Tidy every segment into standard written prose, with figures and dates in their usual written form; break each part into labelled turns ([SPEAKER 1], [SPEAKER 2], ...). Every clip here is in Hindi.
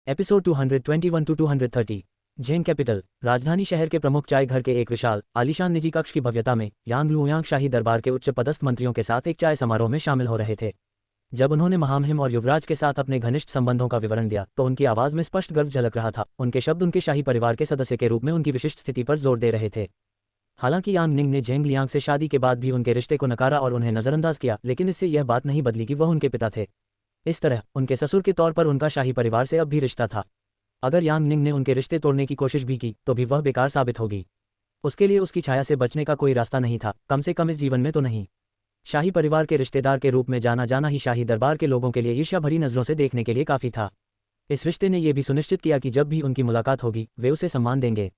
[SPEAKER 1] Episode 221 to 230। जेन कैपिटल राजधानी शहर के प्रमुख चाय घर के एक विशाल आलीशान निजी कक्ष की भव्यता में यांग लुयांग शाही दरबार के उच्च पदस्थ मंत्रियों के साथ एक चाय समारोह में शामिल हो रहे थे। जब उन्होंने महामहिम और युवराज के साथ अपने घनिष्ठ संबंधों का विवरण दिया तो उनकी आवाज में स्पष्ट गर्व झलक रहा था। उनके शब्द उनके शाही परिवार के सदस्य के रूप में उनकी विशिष्ट स्थिति पर जोर दे रहे थे। हालांकि यांग निंग ने जेंग लियांग से शादी के बाद भी उनके रिश्ते को नकारा और उन्हें नजरअंदाज किया, लेकिन इससे यह बात नहीं बदली कि वह उनके पिता थे। इस तरह उनके ससुर के तौर पर उनका शाही परिवार से अब भी रिश्ता था। अगर यांग निंग ने उनके रिश्ते तोड़ने की कोशिश भी की तो भी वह बेकार साबित होगी। उसके लिए उसकी छाया से बचने का कोई रास्ता नहीं था, कम से कम इस जीवन में तो नहीं। शाही परिवार के रिश्तेदार के रूप में जाना ही शाही दरबार के लोगों के लिए ईर्ष्या भरी नज़रों से देखने के लिए काफ़ी था। इस रिश्ते ने यह भी सुनिश्चित किया कि जब भी उनकी मुलाकात होगी वे उसे सम्मान देंगे।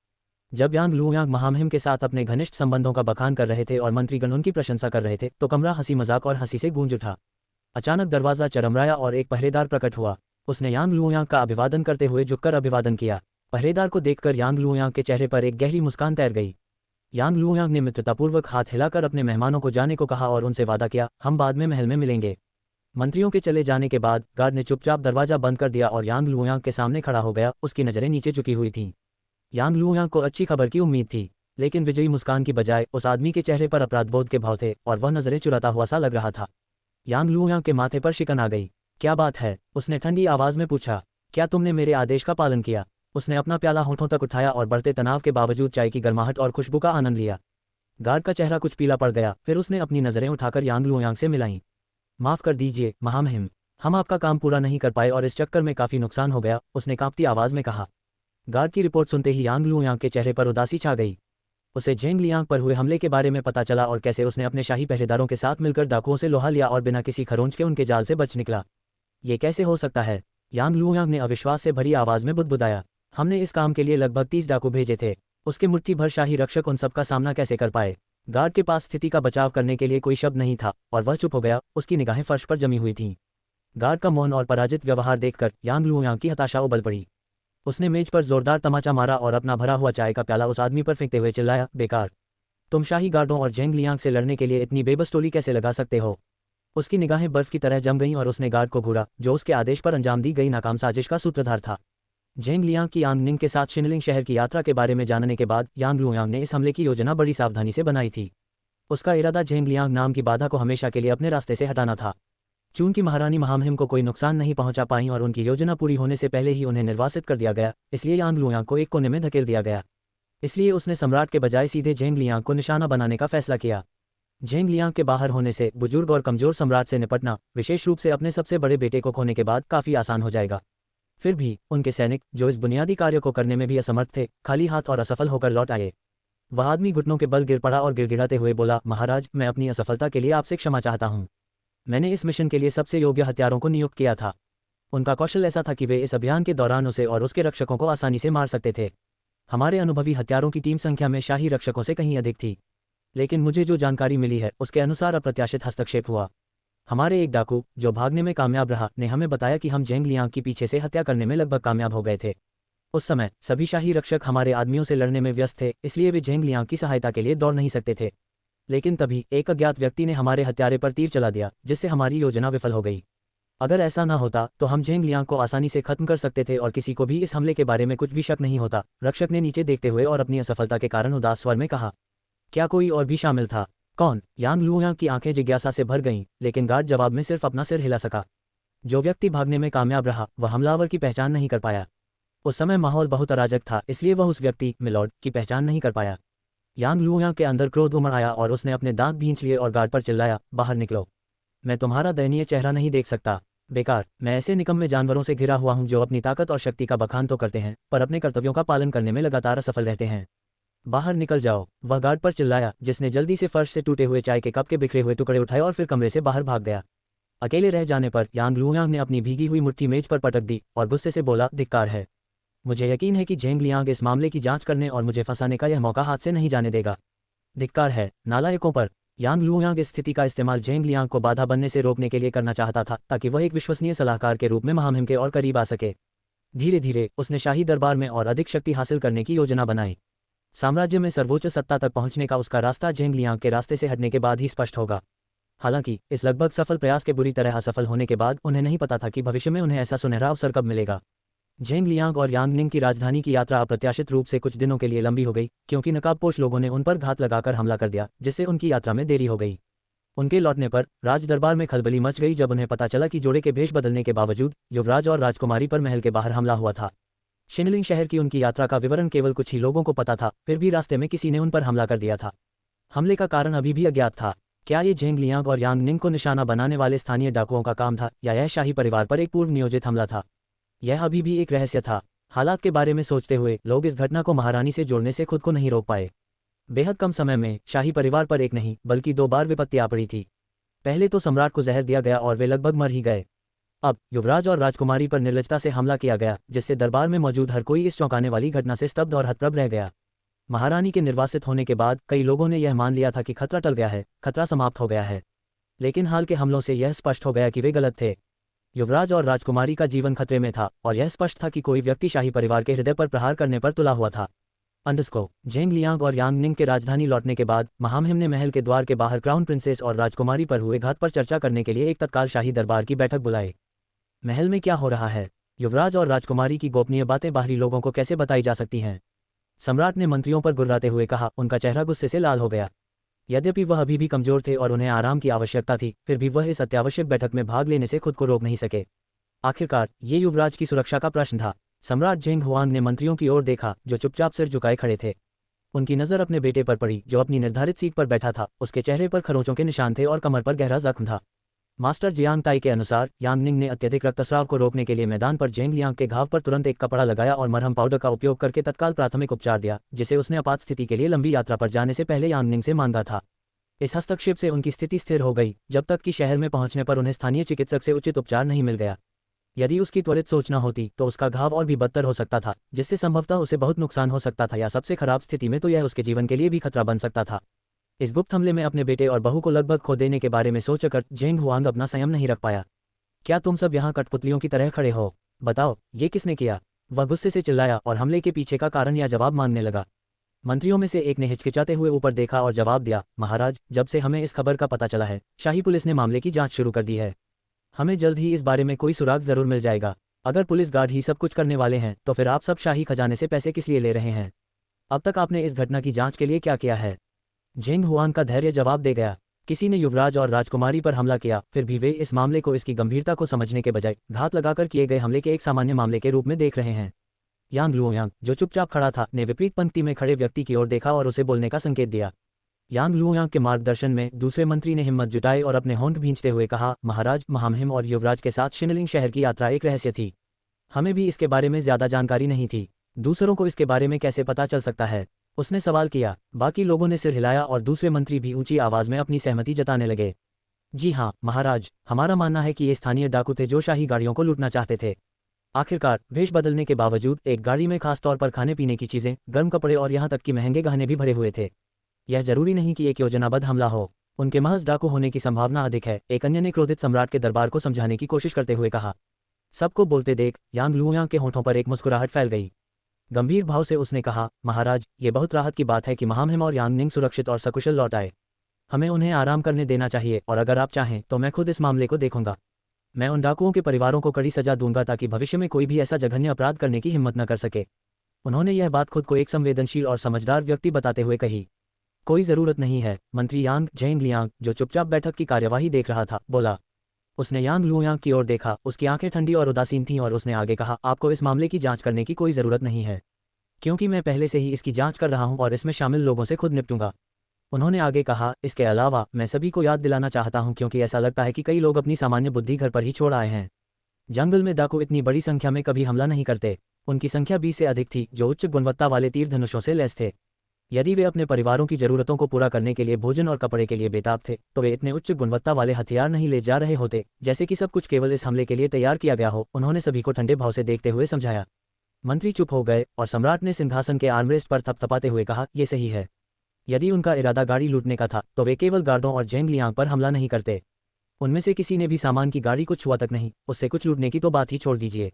[SPEAKER 1] जब यांग लुयांग महामहिम के साथ अपने घनिष्ठ संबंधों का बखान कर रहे थे और मंत्रीगण उनकी प्रशंसा कर रहे थे तो कमरा हंसी मजाक और हंसी से गूंज उठा। अचानक दरवाज़ा चरमराया और एक पहरेदार प्रकट हुआ। उसने यांग लुयांग का अभिवादन करते हुए झुककर अभिवादन किया। पहरेदार को देखकर यांग लुयांग के चेहरे पर एक गहरी मुस्कान तैर गई। यांग लुयांग ने मित्रतापूर्वक हाथ हिलाकर अपने मेहमानों को जाने को कहा और उनसे वादा किया, हम बाद में महल में मिलेंगे। मंत्रियों के चले जाने के बाद गार्ड ने चुपचाप दरवाजा बंद कर दिया और यांग लुयांग के सामने खड़ा हो गया। उसकी नज़रें नीचे झुकी हुई थीं। यांग लुयांग को अच्छी खबर की उम्मीद थी, लेकिन विजयी मुस्कान की बजाय उस आदमी के चेहरे पर अपराधबोध के भाव थे और वह नज़रें चुराता हुआ सा लग रहा था। यांग लुयांग के माथे पर शिकन आ गई। क्या बात है? उसने ठंडी आवाज़ में पूछा। क्या तुमने मेरे आदेश का पालन किया? उसने अपना प्याला होठों तक उठाया और बढ़ते तनाव के बावजूद चाय की गर्माहट और खुशबू का आनंद लिया। गार्ड का चेहरा कुछ पीला पड़ गया, फिर उसने अपनी नज़रें उठाकर यांग लुयांग से मिलाईं। माफ़ कर दीजिए महामहिम, हम आपका काम पूरा नहीं कर पाए और इस चक्कर में काफ़ी नुकसान हो गया, उसने कांपती आवाज़ में कहा। गार्ड की रिपोर्ट सुनते ही यांग लुयांग के चेहरे पर उदासी छा गई। उसे जेंग लियांग पर हुए हमले के बारे में पता चला और कैसे उसने अपने शाही पहरेदारों के साथ मिलकर डाकुओं से लोहा लिया और बिना किसी खरोंच के उनके जाल से बच निकला। ये कैसे हो सकता है? यांग लुयांग ने अविश्वास से भरी आवाज़ में बुदबुदाया। हमने इस काम के लिए लगभग 30 डाकू भेजे थे। उसके मुट्ठी भर शाही रक्षक उन सबका सामना कैसे कर पाए? गार्ड के पास स्थिति का बचाव करने के लिए कोई शब्द नहीं था और वह चुप हो गया। उसकी निगाहें फर्श पर जमी हुई थीं। गार्ड का मौन और पराजित व्यवहार देखकर यांग लुयांग की हताशा उबल पड़ी। उसने मेज पर जोरदार तमाचा मारा और अपना भरा हुआ चाय का प्याला उस आदमी पर फेंकते हुए चिल्लाया, बेकार! तुम शाही गार्डों और जेंग लियांग से लड़ने के लिए इतनी बेबस टोली कैसे लगा सकते हो? उसकी निगाहें बर्फ की तरह जम गईं और उसने गार्ड को घूरा, जो उसके आदेश पर अंजाम दी गई नाकाम साजिश का सूत्रधार था। जेंग लियांग की यांग निंग के साथ शिनलिंग शहर की यात्रा के बारे में जानने के बाद यांग लुयांग ने इस हमले की योजना बड़ी सावधानी से बनाई थी। उसका इरादा जेंग लियांग नाम की बाधा को हमेशा के लिए अपने रास्ते से हटाना था। चूंकि महारानी महामहिम को कोई नुकसान नहीं पहुंचा पाई और उनकी योजना पूरी होने से पहले ही उन्हें निर्वासित कर दिया गया, इसलिए यांग लुयांग को एक कोने में धकेल दिया गया। इसलिए उसने सम्राट के बजाय सीधे जेंग लियांग को निशाना बनाने का फैसला किया। जेंग लियांग के बाहर होने से बुजुर्ग और कमजोर सम्राट से निपटना, विशेष रूप से अपने सबसे बड़े बेटे को खोने के बाद, काफ़ी आसान हो जाएगा। फिर भी उनके सैनिक, जो इस बुनियादी कार्य को करने में भी असमर्थ थे, खाली हाथ और असफल होकर लौट आए। वह आदमी घुटनों के बल गिर पड़ा और गिड़गिड़ाते हुए बोला, महाराज, मैं अपनी असफलता के लिए आपसे क्षमा चाहता हूँ। मैंने इस मिशन के लिए सबसे योग्य हत्यारों को नियुक्त किया था। उनका कौशल ऐसा था कि वे इस अभियान के दौरान उसे और उसके रक्षकों को आसानी से मार सकते थे। हमारे अनुभवी हत्यारों की टीम संख्या में शाही रक्षकों से कहीं अधिक थी, लेकिन मुझे जो जानकारी मिली है उसके अनुसार अप्रत्याशित हस्तक्षेप हुआ। हमारे एक डाकू, जो भागने में कामयाब रहा, ने हमें बताया कि हम जेंग लियांग की पीछे से हत्या करने में लगभग कामयाब हो गए थे। उस समय सभी शाही रक्षक हमारे आदमियों से लड़ने में व्यस्त थे, इसलिए वे जेंग लियांग की सहायता के लिए दौड़ नहीं सकते थे। लेकिन तभी एक अज्ञात व्यक्ति ने हमारे हत्यारे पर तीर चला दिया, जिससे हमारी योजना विफल हो गई। अगर ऐसा न होता तो हम जेंग लियांग को आसानी से खत्म कर सकते थे और किसी को भी इस हमले के बारे में कुछ भी शक नहीं होता। रक्षक ने नीचे देखते हुए और अपनी असफलता के कारण उदास स्वर में कहा। क्या कोई और भी शामिल था? कौन? यांग लुयांग की आंखें जिज्ञासा से भर गईं, लेकिन गार्ड जवाब में सिर्फ अपना सिर हिला सका। जो व्यक्ति भागने में कामयाब रहा वह हमलावर की पहचान नहीं कर पाया। उस समय माहौल बहुत अराजक था, इसलिए वह उस व्यक्ति, मिलॉर्ड, की पहचान नहीं कर पाया। यांग लुयांग के अंदर क्रोध उमड़ आया और उसने अपने दांत भींच लिए और गार्ड पर चिल्लाया, बाहर निकलो! मैं तुम्हारा दयनीय चेहरा नहीं देख सकता। बेकार! मैं ऐसे निकम्मे जानवरों से घिरा हुआ हूं जो अपनी ताकत और शक्ति का बखान तो करते हैं, पर अपने कर्तव्यों का पालन करने में लगातार असफल रहते हैं। बाहर निकल जाओ! वह गार्ड पर चिल्लाया, जिसने जल्दी से फर्श से टूटे हुए चाय के कप के बिखरे हुए टुकड़े उठाए और फिर कमरे से बाहर भाग गया। अकेले रह जाने पर यांग लुयांग ने अपनी भीगी हुई मुट्ठी मेज पर पटक दी और गुस्से से बोला, धिक्कार है! मुझे यकीन है कि जेंग लियांग इस मामले की जांच करने और मुझे फंसाने का यह मौका हाथ से नहीं जाने देगा। धिक्कार है नालायकों पर! यांग लुयांग इस स्थिति का इस्तेमाल जेंग लियांग को बाधा बनने से रोकने के लिए करना चाहता था, ताकि वह एक विश्वसनीय सलाहकार के रूप में महामहिम के और करीब आ सके। धीरे धीरे उसने शाही दरबार में और अधिक शक्ति हासिल करने की योजना बनाई। साम्राज्य में सर्वोच्च सत्ता तक पहुंचने का उसका रास्ता जेंग लियांग के रास्ते से हटने के बाद ही स्पष्ट होगा। हालांकि इस लगभग सफल प्रयास के बुरी तरह असफल होने के बाद उन्हें नहीं पता था कि भविष्य में उन्हें ऐसा सुनहरा अवसर कब मिलेगा। झेंग लियांग और यांग निंग की राजधानी की यात्रा अप्रत्याशित रूप से कुछ दिनों के लिए लंबी हो गई, क्योंकि नकाबपोश लोगों ने उन पर घात लगाकर हमला कर दिया, जिससे उनकी यात्रा में देरी हो गई। उनके लौटने पर राज दरबार में खलबली मच गई जब उन्हें पता चला कि जोड़े के भेष बदलने के बावजूद युवराज और राजकुमारी पर महल के बाहर हमला हुआ था। शिनलिंग शहर की उनकी यात्रा का विवरण केवल कुछ ही लोगों को पता था, फिर भी रास्ते में किसी ने उन पर हमला कर दिया था। हमले का कारण अभी भी अज्ञात था। क्या ये झेंग लियांग और यांग निंग को निशाना बनाने वाले स्थानीय डाकुओं का काम था, या यह शाही परिवार पर एक पूर्व नियोजित हमला था? यह अभी भी एक रहस्य था। हालात के बारे में सोचते हुए लोग इस घटना को महारानी से जोड़ने से खुद को नहीं रोक पाए। बेहद कम समय में शाही परिवार पर एक नहीं बल्कि 2 बार विपत्ति आ पड़ी थी। पहले तो सम्राट को जहर दिया गया और वे लगभग मर ही गए। अब युवराज और राजकुमारी पर निर्लजता से हमला किया गया, जिससे दरबार में मौजूद हर कोई इस चौंकाने वाली घटना से स्तब्ध और हतप्रभ रह गया। महारानी के निर्वासित होने के बाद कई लोगों ने यह मान लिया था कि खतरा टल गया है, खतरा समाप्त हो गया है। लेकिन हाल के हमलों से यह स्पष्ट हो गया कि वे गलत थे। युवराज और राजकुमारी का जीवन खतरे में था, और यह स्पष्ट था कि कोई व्यक्ति शाही परिवार के हृदय पर प्रहार करने पर तुला हुआ था। झेंग लियांग और यांग निंग के राजधानी लौटने के बाद महामहिम ने महल के द्वार के बाहर क्राउन प्रिंसेस और राजकुमारी पर हुए घात पर चर्चा करने के लिए एक तत्काल शाही दरबार की बैठक बुलाई। महल में क्या हो रहा है? युवराज और राजकुमारी की गोपनीय बातें बाहरी लोगों को कैसे बताई जा सकती हैं? सम्राट ने मंत्रियों पर गुर्राते हुए कहा। उनका चेहरा गुस्से से लाल हो गया। यद्यपि वह अभी भी कमजोर थे और उन्हें आराम की आवश्यकता थी, फिर भी वह इस अत्यावश्यक बैठक में भाग लेने से खुद को रोक नहीं सके। आखिरकार ये युवराज की सुरक्षा का प्रश्न था। सम्राट झेंग हुआंग ने मंत्रियों की ओर देखा, जो चुपचाप सिर झुकाए खड़े थे। उनकी नज़र अपने बेटे पर पड़ी, जो अपनी निर्धारित सीट पर बैठा था। उसके चेहरे पर खरोंचों के निशान थे और कमर पर गहरा जख्म था। मास्टर जियांग ताई के अनुसार यांग निंग ने अत्यधिक रक्तस्राव को रोकने के लिए मैदान पर झेंग लियांग के घाव पर तुरंत एक कपड़ा लगाया और मरहम पाउडर का उपयोग करके तत्काल प्राथमिक उपचार दिया, जिसे उसने आपात स्थिति के लिए लंबी यात्रा पर जाने से पहले यांग निंग से मांगा था। इस हस्तक्षेप से उनकी स्थिति स्थिर हो गई, जब तक कि शहर में पहुंचने पर उन्हें स्थानीय चिकित्सक से उचित उपचार नहीं मिल गया। यदि उसकी त्वरित सोच न होती तो उसका घाव और भी बदतर हो सकता था, जिससे संभवतः उसे बहुत नुकसान हो सकता था, या सबसे खराब स्थिति में तो यह उसके जीवन के लिए भी खतरा बन सकता था। इस गुप्त हमले में अपने बेटे और बहू को लगभग खो देने के बारे में सोचकर झेंग हुआंग अपना संयम नहीं रख पाया। क्या तुम सब यहाँ कठपुतलियों की तरह खड़े हो? बताओ, ये किसने किया? वह गुस्से से चिल्लाया और हमले के पीछे का कारण या जवाब मांगने लगा। मंत्रियों में से एक ने हिचकिचाते हुए ऊपर देखा और जवाब दिया, महाराज, जब से हमें इस खबर का पता चला है, शाही पुलिस ने मामले की जांच शुरू कर दी है। हमें जल्द ही इस बारे में कोई सुराग जरूर मिल जाएगा। अगर पुलिस गार्ड ही सब कुछ करने वाले हैं, तो फिर आप सब शाही खजाने से पैसे किस लिए ले रहे हैं? अब तक आपने इस घटना की जांच के लिए क्या किया है? झेंग हुआंग का धैर्य जवाब दे गया। किसी ने युवराज और राजकुमारी पर हमला किया, फिर भी वे इस मामले को इसकी गंभीरता को समझने के बजाय घात लगाकर किए गए हमले के एक सामान्य मामले के रूप में देख रहे हैं। यांग लुओयांग, जो चुपचाप खड़ा था, ने विपरीत पंक्ति में खड़े व्यक्ति की ओर देखा और उसे बोलने का संकेत दिया। यांग लुओयांग के मार्गदर्शन में दूसरे मंत्री ने हिम्मत जुटाई और अपने होंठ भींचते हुए कहा, महाराज, महामहिम और युवराज के साथ शिनलिंग शहर की यात्रा एक रहस्य थी। हमें भी इसके बारे में ज्यादा जानकारी नहीं थी। दूसरों को इसके बारे में कैसे पता चल सकता है? उसने सवाल किया। बाकी लोगों ने सिर हिलाया और दूसरे मंत्री भी ऊंची आवाज में अपनी सहमति जताने लगे। जी हाँ महाराज, हमारा मानना है कि ये स्थानीय डाकू थे जो शाही गाड़ियों को लूटना चाहते थे। आखिरकार वेश बदलने के बावजूद एक गाड़ी में खासतौर पर खाने पीने की चीजें, गर्म कपड़े और यहाँ तक कि महंगे गहने भी भरे हुए थे। यह जरूरी नहीं कि एक योजनाबद्ध हमला हो। उनके महज डाकू होने की संभावना अधिक है, एक अन्य ने क्रोधित सम्राट के दरबार को समझाने की कोशिश करते हुए कहा। सबको बोलते देख यांग लुओयांग के होठों पर एक मुस्कुराहट फैल गई। गंभीर भाव से उसने कहा, महाराज, ये बहुत राहत की बात है कि महामहिम और यांग निंग सुरक्षित और सकुशल लौट आए। हमें उन्हें आराम करने देना चाहिए, और अगर आप चाहें तो मैं खुद इस मामले को देखूंगा। मैं उन डाकुओं के परिवारों को कड़ी सजा दूंगा ताकि भविष्य में कोई भी ऐसा जघन्य अपराध करने की हिम्मत न कर सके। उन्होंने यह बात खुद को एक संवेदनशील और समझदार व्यक्ति बताते हुए कही। कोई जरूरत नहीं है, मंत्री यांग झेंग लियांग, जो चुपचाप बैठक की कार्यवाही देख रहा था, बोला। उसने यांग लुओयांग की ओर देखा। उसकी आंखें ठंडी और उदासीन थीं और उसने आगे कहा, आपको इस मामले की जांच करने की कोई जरूरत नहीं है, क्योंकि मैं पहले से ही इसकी जांच कर रहा हूं और इसमें शामिल लोगों से खुद निपटूंगा। उन्होंने आगे कहा, इसके अलावा मैं सभी को याद दिलाना चाहता हूं, क्योंकि ऐसा लगता है कि कई लोग अपनी सामान्य बुद्धि घर पर ही छोड़ आए हैं। जंगल में डाकू इतनी बड़ी संख्या में कभी हमला नहीं करते। उनकी संख्या 20 से अधिक थी, जो उच्च गुणवत्ता वाले तीर धनुषों से लैस थे। यदि वे अपने परिवारों की जरूरतों को पूरा करने के लिए भोजन और कपड़े के लिए बेताब थे, तो वे इतने उच्च गुणवत्ता वाले हथियार नहीं ले जा रहे होते, जैसे कि सब कुछ केवल इस हमले के लिए तैयार किया गया हो। उन्होंने सभी को ठंडे भाव से देखते हुए समझाया। मंत्री चुप हो गए और सम्राट ने सिंहासन के आर्मरेस्ट पर थपथपाते हुए कहा, यह सही है। यदि उनका इरादा गाड़ी लूटने का था, तो वे केवल गार्डों और झेंग लियांग पर हमला नहीं करते। उनमें से किसी ने भी सामान की गाड़ी को छुआ तक नहीं, उससे कुछ लूटने की तो बात ही छोड़ दीजिए।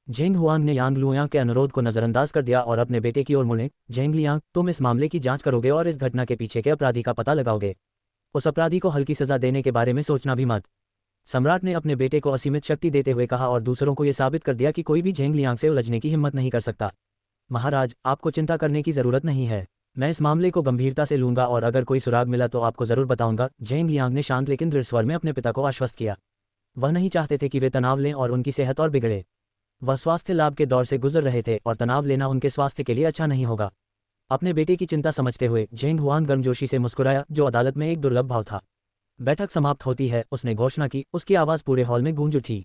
[SPEAKER 1] झेंग हुआंग ने यांग लुओयांग के अनुरोध को नजरअंदाज कर दिया और अपने बेटे की ओर मुड़े। झेंग लियांग, तुम इस मामले की जांच करोगे और इस घटना के पीछे के अपराधी का पता लगाओगे। उस अपराधी को हल्की सजा देने के बारे में सोचना भी मत। सम्राट ने अपने बेटे को असीमित शक्ति देते हुए कहा और दूसरों को यह साबित कर दिया कि कोई भी झेंग लियांग से उलझने की हिम्मत नहीं कर सकता। महाराज, आपको चिंता करने की जरूरत नहीं है। मैं इस मामले को गंभीरता से लूंगा और अगर कोई सुराग मिला तो आपको जरूर बताऊंगा। झेंग लियांग ने शांत लेकिन दृढ़ स्वर में अपने पिता को आश्वस्त किया। वह नहीं चाहते थे कि वे तनाव लें और उनकी सेहत और बिगड़े। वह स्वास्थ्य लाभ के दौर से गुजर रहे थे और तनाव लेना उनके स्वास्थ्य के लिए अच्छा नहीं होगा। अपने बेटे की चिंता समझते हुए झेंग हुआन गर्मजोशी से मुस्कुराया, जो अदालत में एक दुर्लभ भाव था। बैठक समाप्त होती है, उसने घोषणा की। उसकी आवाज़ पूरे हॉल में गूंज उठी।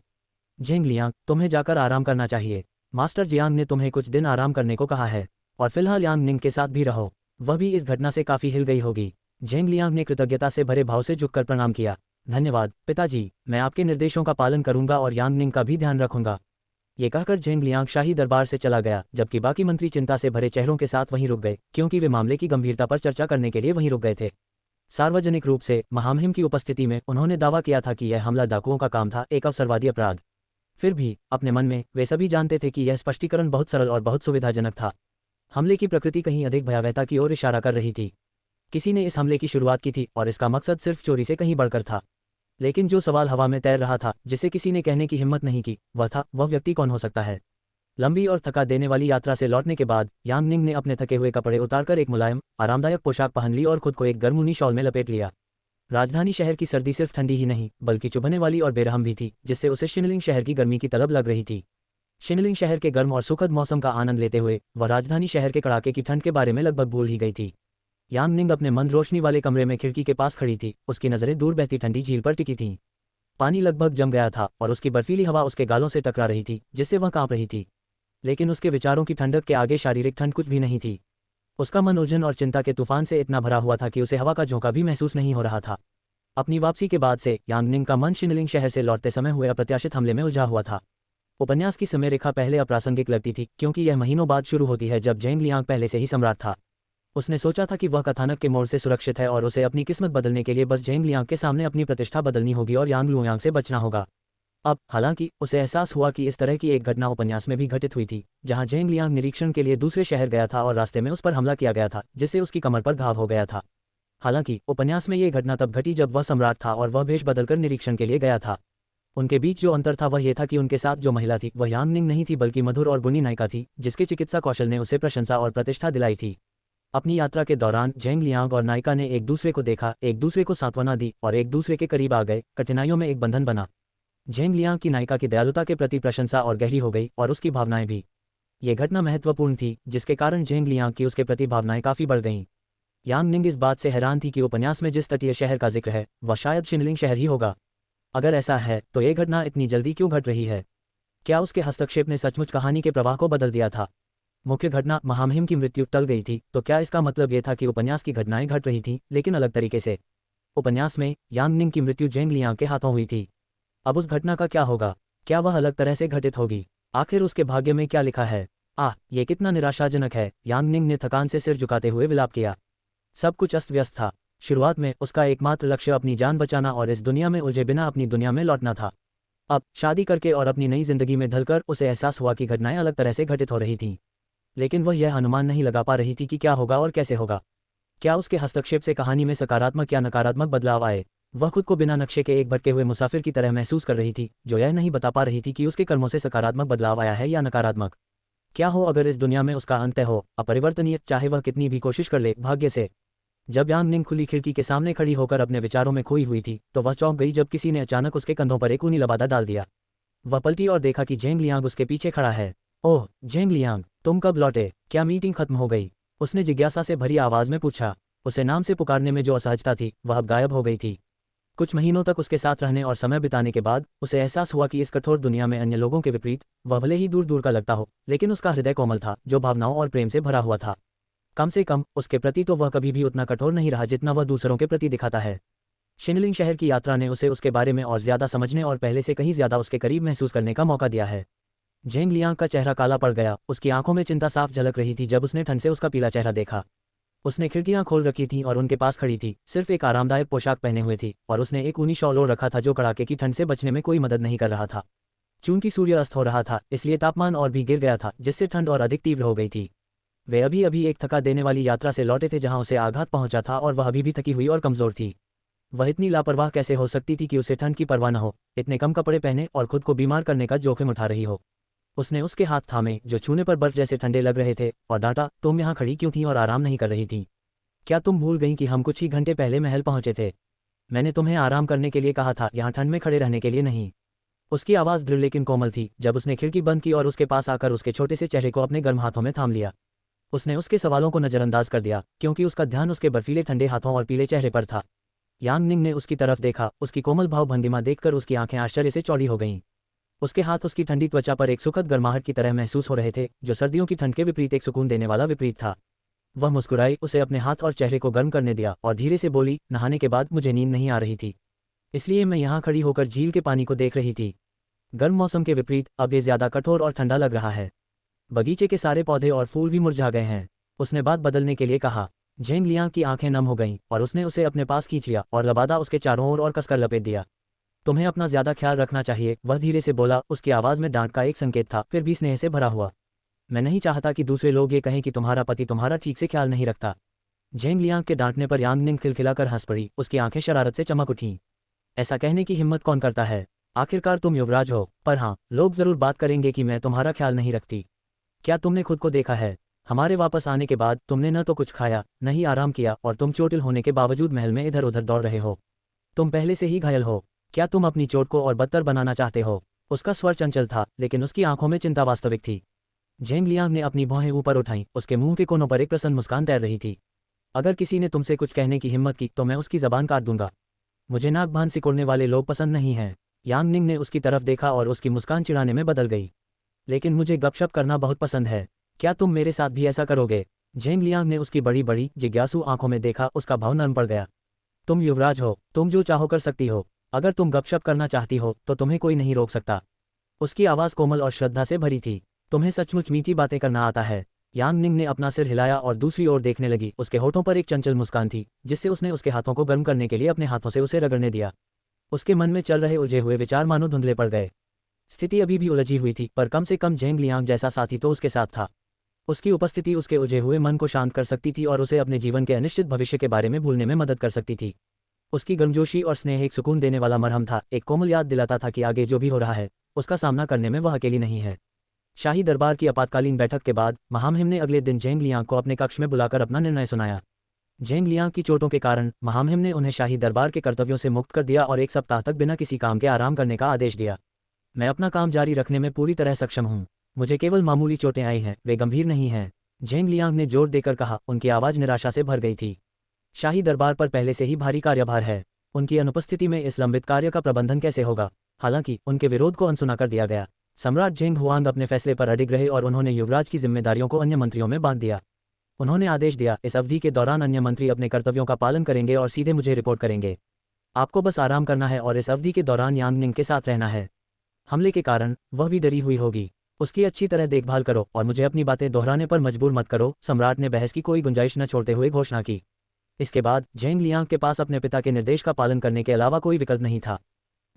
[SPEAKER 1] झेंग लियांग, तुम्हें जाकर आराम करना चाहिए। मास्टर जियांग ने तुम्हें कुछ दिन आराम करने को कहा है और फिलहाल यांग निंग के साथ भी रहो। वह भी इस घटना से काफ़ी हिल गई होगी। झेंग लियांग ने कृतज्ञता से भरे भाव से झुककर प्रणाम किया। धन्यवाद पिताजी, मैं आपके निर्देशों का पालन करूंगा और यांग निंग का भी ध्यान रखूंगा। ये कहकर झेंग लियांग शाही दरबार से चला गया, जबकि बाकी मंत्री चिंता से भरे चेहरों के साथ वहीं रुक गए, क्योंकि वे मामले की गंभीरता पर चर्चा करने के लिए वहीं रुक गए थे। सार्वजनिक रूप से महामहिम की उपस्थिति में उन्होंने दावा किया था कि यह हमला डाकुओं का काम था, एक अवसरवादी अपराध। फिर भी अपने मन में वे सभी जानते थे कि यह स्पष्टीकरण बहुत सरल और बहुत सुविधाजनक था। हमले की प्रकृति कहीं अधिक भयावहता की ओर इशारा कर रही थी। किसी ने इस हमले की शुरुआत की थी और इसका मकसद सिर्फ चोरी से कहीं बढ़कर था। लेकिन जो सवाल हवा में तैर रहा था, जिसे किसी ने कहने की हिम्मत नहीं की, वह था, वह व्यक्ति कौन हो सकता है। लंबी और थका देने वाली यात्रा से लौटने के बाद यांग निंग ने अपने थके हुए कपड़े उतारकर एक मुलायम, आरामदायक पोशाक पहन ली और खुद को एक गर्म ऊनी शॉल में लपेट लिया। राजधानी शहर की सर्दी सिर्फ ठंडी ही नहीं बल्कि चुभने वाली और बेरहम भी थी, जिससे उसे शिनलिंग शहर की गर्मी की तलब लग रही थी। शिनलिंग शहर के गर्म और सुखद मौसम का आनंद लेते हुए वह राजधानी शहर के कड़ाके की ठंड के बारे में लगभग भूल ही गई थी। यांग निंग अपने मंद रोशनी वाले कमरे में खिड़की के पास खड़ी थी। उसकी नज़रें दूर बहती ठंडी झील पर टिकी थीं। पानी लगभग जम गया था और उसकी बर्फीली हवा उसके गालों से टकरा रही थी, जिससे वह कांप रही थी। लेकिन उसके विचारों की ठंडक के आगे शारीरिक ठंड कुछ भी नहीं थी। उसका मन उलझन और चिंता के तूफान से इतना भरा हुआ था कि उसे हवा का झोंका भी महसूस नहीं हो रहा था। अपनी वापसी के बाद से यांग निंग का मन शिनलिंग शहर से लौटते समय हुए अप्रत्याशित हमले में उलझा हुआ था। उपन्यास की समय रेखा पहले अप्रासंगिक लगती थी, क्योंकि यह महीनों बाद शुरू होती है जब झेंग लियांग पहले से ही सम्राट था। उसने सोचा था कि वह कथानक के मोड़ से सुरक्षित है और उसे अपनी किस्मत बदलने के लिए बस झेंग लियांग के सामने अपनी प्रतिष्ठा बदलनी होगी और यांग लुयांग से बचना होगा। अब हालांकि उसे एहसास हुआ कि इस तरह की एक घटना उपन्यास में भी घटित हुई थी, जहां झेंग लियांग निरीक्षण के लिए दूसरे शहर गया था और रास्ते में उस पर हमला किया गया था, जिससे उसकी कमर पर घाव हो गया था। हालांकि उपन्यास में ये घटना तब घटी जब वह सम्राट था और वह भेष बदलकर निरीक्षण के लिए गया था। उनके बीच जो अंतर था वह यह था कि उनके साथ जो महिला थी वह यांग निंग नहीं थी बल्कि मधुर और गुणी नायिका थी, जिसके चिकित्सा कौशल ने उसे प्रशंसा और प्रतिष्ठा दिलाई थी। अपनी यात्रा के दौरान झेंग लियांग और नायिका ने एक दूसरे को देखा, एक दूसरे को सांत्वना दी और एक दूसरे के करीब आ गए। कठिनाइयों में एक बंधन बना। झेंग लियांग की नायिका की दयालुता के प्रति प्रशंसा और गहरी हो गई और उसकी भावनाएं भी। ये घटना महत्वपूर्ण थी, जिसके कारण झेंग लियांग की उसके प्रति भावनाएं काफी बढ़ गईं। यांग निंग इस बात से हैरान थी कि उपन्यास में जिस तटीय शहर का जिक्र है वह शायद शिनलिंग शहर ही होगा। अगर ऐसा है तो ये घटना इतनी जल्दी क्यों घट रही है? क्या उसके हस्तक्षेप ने सचमुच कहानी के प्रवाह को बदल दिया था? मुख्य घटना महामहिम की मृत्यु टल गई थी, तो क्या इसका मतलब ये था कि उपन्यास की घटनाएं घट रही थीं, लेकिन अलग तरीके से? उपन्यास में यांग निंग की मृत्यु झेंग लियांग के हाथों हुई थी। अब उस घटना का क्या होगा? क्या वह अलग तरह से घटित होगी? आखिर उसके भाग्य में क्या लिखा है? ये कितना निराशाजनक है। यांग निंग ने थकान से सिर झुकाते हुए विलाप किया। सब कुछ अस्त व्यस्त था। शुरुआत में उसका एकमात्र लक्ष्य अपनी जान बचाना और इस दुनिया में उलझे बिना अपनी दुनिया में लौटना था। अब शादी करके और अपनी नई जिंदगी में ढलकर उसे एहसास हुआ कि घटनाएं अलग तरह से घटित हो रही थीं। लेकिन वह यह अनुमान नहीं लगा पा रही थी कि क्या होगा और कैसे होगा। क्या उसके हस्तक्षेप से कहानी में सकारात्मक या नकारात्मक बदलाव आए? वह खुद को बिना नक्शे के एक भटके हुए मुसाफिर की तरह महसूस कर रही थी, जो यह नहीं बता पा रही थी कि उसके कर्मों से सकारात्मक बदलाव आया है या नकारात्मक। क्या हो अगर इस दुनिया में उसका अंत हो, अपरिवर्तनीय, चाहे वह कितनी भी कोशिश कर ले भाग्य से? जब यांग निंग खुली खिड़की के सामने खड़ी होकर अपने विचारों में खोई हुई थी, तो वह चौंक गई जब किसी ने अचानक उसके कंधों पर एक ऊनी लबादा डाल दिया। वह पलटी और देखा कि झेंग लियांग उसके पीछे खड़ा है। ओह झेंग लियांग, तुम कब लौटे? क्या मीटिंग खत्म हो गई? उसने जिज्ञासा से भरी आवाज में पूछा। उसे नाम से पुकारने में जो असहजता थी वह अब गायब हो गई थी। कुछ महीनों तक उसके साथ रहने और समय बिताने के बाद उसे एहसास हुआ कि इस कठोर दुनिया में अन्य लोगों के विपरीत वह भले ही दूर दूर का लगता हो, लेकिन उसका हृदय कोमल था, जो भावनाओं और प्रेम से भरा हुआ था। कम से कम उसके प्रति तो वह कभी भी उतना कठोर नहीं रहा जितना वह दूसरों के प्रति दिखाता है। शिनलिंग शहर की यात्रा ने उसे उसके बारे में और ज्यादा समझने और पहले से कहीं ज्यादा उसके करीब महसूस करने का मौका दिया है। झेंग लियांग का चेहरा काला पड़ गया। उसकी आंखों में चिंता साफ झलक रही थी जब उसने ठंड से उसका पीला चेहरा देखा। उसने खिड़कियां खोल रखी थीं और उनके पास खड़ी थी, सिर्फ एक आरामदायक पोशाक पहने हुए थी और उसने एक ऊनी शॉल ओढ़ रखा था जो कड़ाके की ठंड से बचने में कोई मदद नहीं कर रहा था। चूंकि सूर्य अस्त हो रहा था, इसलिए तापमान और भी गिर गया था, जिससे ठंड और अधिक तीव्र हो गई थी। वे अभी अभी एक थका देने वाली यात्रा से लौटे थे जहां उसे आघात पहुंचा था और वह अभी भी थकी हुई और कमजोर थी। वह इतनी लापरवाह कैसे हो सकती थी कि उसे ठंड की परवाह न हो, इतने कम कपड़े पहने और खुद को बीमार करने का जोखिम उठा रही हो। उसने उसके हाथ थामे जो छूने पर बर्फ जैसे ठंडे लग रहे थे और डांटा, तुम यहाँ खड़ी क्यों थी और आराम नहीं कर रही थी? क्या तुम भूल गई कि हम कुछ ही घंटे पहले महल पहुंचे थे? मैंने तुम्हें आराम करने के लिए कहा था, यहाँ ठंड में खड़े रहने के लिए नहीं। उसकी आवाज़ दृढ़ लेकिन कोमल थी। जब उसने खिड़की बंद की और उसके पास आकर उसके छोटे से चेहरे को अपने गर्म हाथों में थाम लिया, उसने उसके सवालों को नज़रअंदाज कर दिया क्योंकि उसका ध्यान उसके बर्फीले ठंडे हाथों और पीले चेहरे पर था। यांग निंग ने उसकी तरफ देखा। उसकी कोमल भाव भंगिमा देखकर उसकी आंखें आश्चर्य से चौड़ी हो गईं। उसके हाथ उसकी ठंडी त्वचा पर एक सुखद गर्माहट की तरह महसूस हो रहे थे, जो सर्दियों की ठंड के विपरीत एक सुकून देने वाला विपरीत था। वह मुस्कुराई, उसे अपने हाथ और चेहरे को गर्म करने दिया और धीरे से बोली, नहाने के बाद मुझे नींद नहीं आ रही थी, इसलिए मैं यहाँ खड़ी होकर झील के पानी को देख रही थी। गर्म मौसम के विपरीत अब ये ज्यादा कठोर और ठंडा लग रहा है। बगीचे के सारे पौधे और फूल भी मुरझा गए हैं। उसने बात बदलने के लिए कहा। झेंग लियांग की आंखें नम हो गईं और उसने उसे अपने पास खींच लिया और लबादा उसके चारों ओर और कसकर लपेट दिया। तुम्हें अपना ज्यादा ख्याल रखना चाहिए, वह धीरे से बोला। उसकी आवाज़ में डांट का एक संकेत था, फिर भी स्नेह से भरा हुआ। मैं नहीं चाहता कि दूसरे लोग ये कहें कि तुम्हारा पति तुम्हारा ठीक से ख्याल नहीं रखता। झेंग लियांग के डांटने पर यांग निंग खिलखिलाकर हंस पड़ी। उसकी आंखें शरारत से चमक उठीं। ऐसा कहने की हिम्मत कौन करता है? आखिरकार तुम युवराज हो। पर हाँ, लोग जरूर बात करेंगे कि मैं तुम्हारा ख्याल नहीं रखती। क्या तुमने खुद को देखा है? हमारे वापस आने के बाद तुमने न तो कुछ खाया, न ही आराम किया और तुम चोटिल होने के बावजूद महल में इधर उधर दौड़ रहे हो। तुम पहले से ही घायल हो। क्या तुम अपनी चोट को और बदतर बनाना चाहते हो? उसका स्वर चंचल था, लेकिन उसकी आंखों में चिंता वास्तविक थी। झेंग लियांग ने अपनी भौहें ऊपर उठाईं। उसके मुंह के कोनों पर एक प्रसन्न मुस्कान तैर रही थी। अगर किसी ने तुमसे कुछ कहने की हिम्मत की तो मैं उसकी जबान काट दूंगा। मुझे नाक बांध सिकोड़ने वाले लोग पसंद नहीं हैं। यांग निंग ने उसकी तरफ देखा और उसकी मुस्कान चिढ़ाने में बदल गई। लेकिन मुझे गपशप करना बहुत पसंद है। क्या तुम मेरे साथ भी ऐसा करोगे? झेंग लियांग ने उसकी बड़ी बड़ी जिज्ञासु आंखों में देखा। उसका भाव नरम पड़ गया। तुम युवराज हो, तुम जो चाहो कर सकती हो। अगर तुम गपशप करना चाहती हो तो तुम्हें कोई नहीं रोक सकता। उसकी आवाज़ कोमल और श्रद्धा से भरी थी। तुम्हें सचमुच मीठी बातें करना आता है? यांग निंग ने अपना सिर हिलाया और दूसरी ओर देखने लगी। उसके होठों पर एक चंचल मुस्कान थी, जिससे उसने उसके हाथों को गर्म करने के लिए अपने हाथों से उसे रगड़ने दिया। उसके मन में चल रहे उलझे हुए विचार मानो धुंधले पड़ गए। स्थिति अभी भी उलझी हुई थी, पर कम से कम झेंग लियांग जैसा साथी तो उसके साथ था। उसकी उपस्थिति उसके उलझे हुए मन को शांत कर सकती थी और उसे अपने जीवन के अनिश्चित भविष्य के बारे में भूलने में मदद कर सकती थी। उसकी गर्मजोशी और स्नेह एक सुकून देने वाला मरहम था, एक कोमल याद दिलाता था कि आगे जो भी हो रहा है, उसका सामना करने में वह अकेली नहीं है। शाही दरबार की आपातकालीन बैठक के बाद महामहिम ने अगले दिन झेंग लियांग को अपने कक्ष में बुलाकर अपना निर्णय सुनाया। झेंग लियांग की चोटों के कारण महामहिम ने उन्हें शाही दरबार के कर्तव्यों से मुक्त कर दिया और 1 सप्ताह तक बिना किसी काम के आराम करने का आदेश दिया। मैं अपना काम जारी रखने में पूरी तरह सक्षम हूँ। मुझे केवल मामूली चोटें आई हैं, वे गंभीर नहीं हैं, झेंग लियांग ने जोर देकर कहा। उनकी आवाज़ निराशा से भर गई थी। शाही दरबार पर पहले से ही भारी कार्यभार है। उनकी अनुपस्थिति में इस लंबित कार्य का प्रबंधन कैसे होगा? हालांकि उनके विरोध को अनसुना कर दिया गया। सम्राट झेंग हुआंग अपने फैसले पर अडिग रहे और उन्होंने युवराज की जिम्मेदारियों को अन्य मंत्रियों में बांट दिया। उन्होंने आदेश दिया, इस अवधि के दौरान अन्य मंत्री अपने कर्तव्यों का पालन करेंगे और सीधे मुझे रिपोर्ट करेंगे। आपको बस आराम करना है और इस अवधि के दौरान यांग निंग के साथ रहना है। हमले के कारण वह भी डरी हुई होगी, उसकी अच्छी तरह देखभाल करो और मुझे अपनी बातें दोहराने पर मजबूर मत करो। सम्राट ने बहस की कोई गुंजाइश न छोड़ते हुए घोषणा की। इसके बाद झेंग लियांग के पास अपने पिता के निर्देश का पालन करने के अलावा कोई विकल्प नहीं था।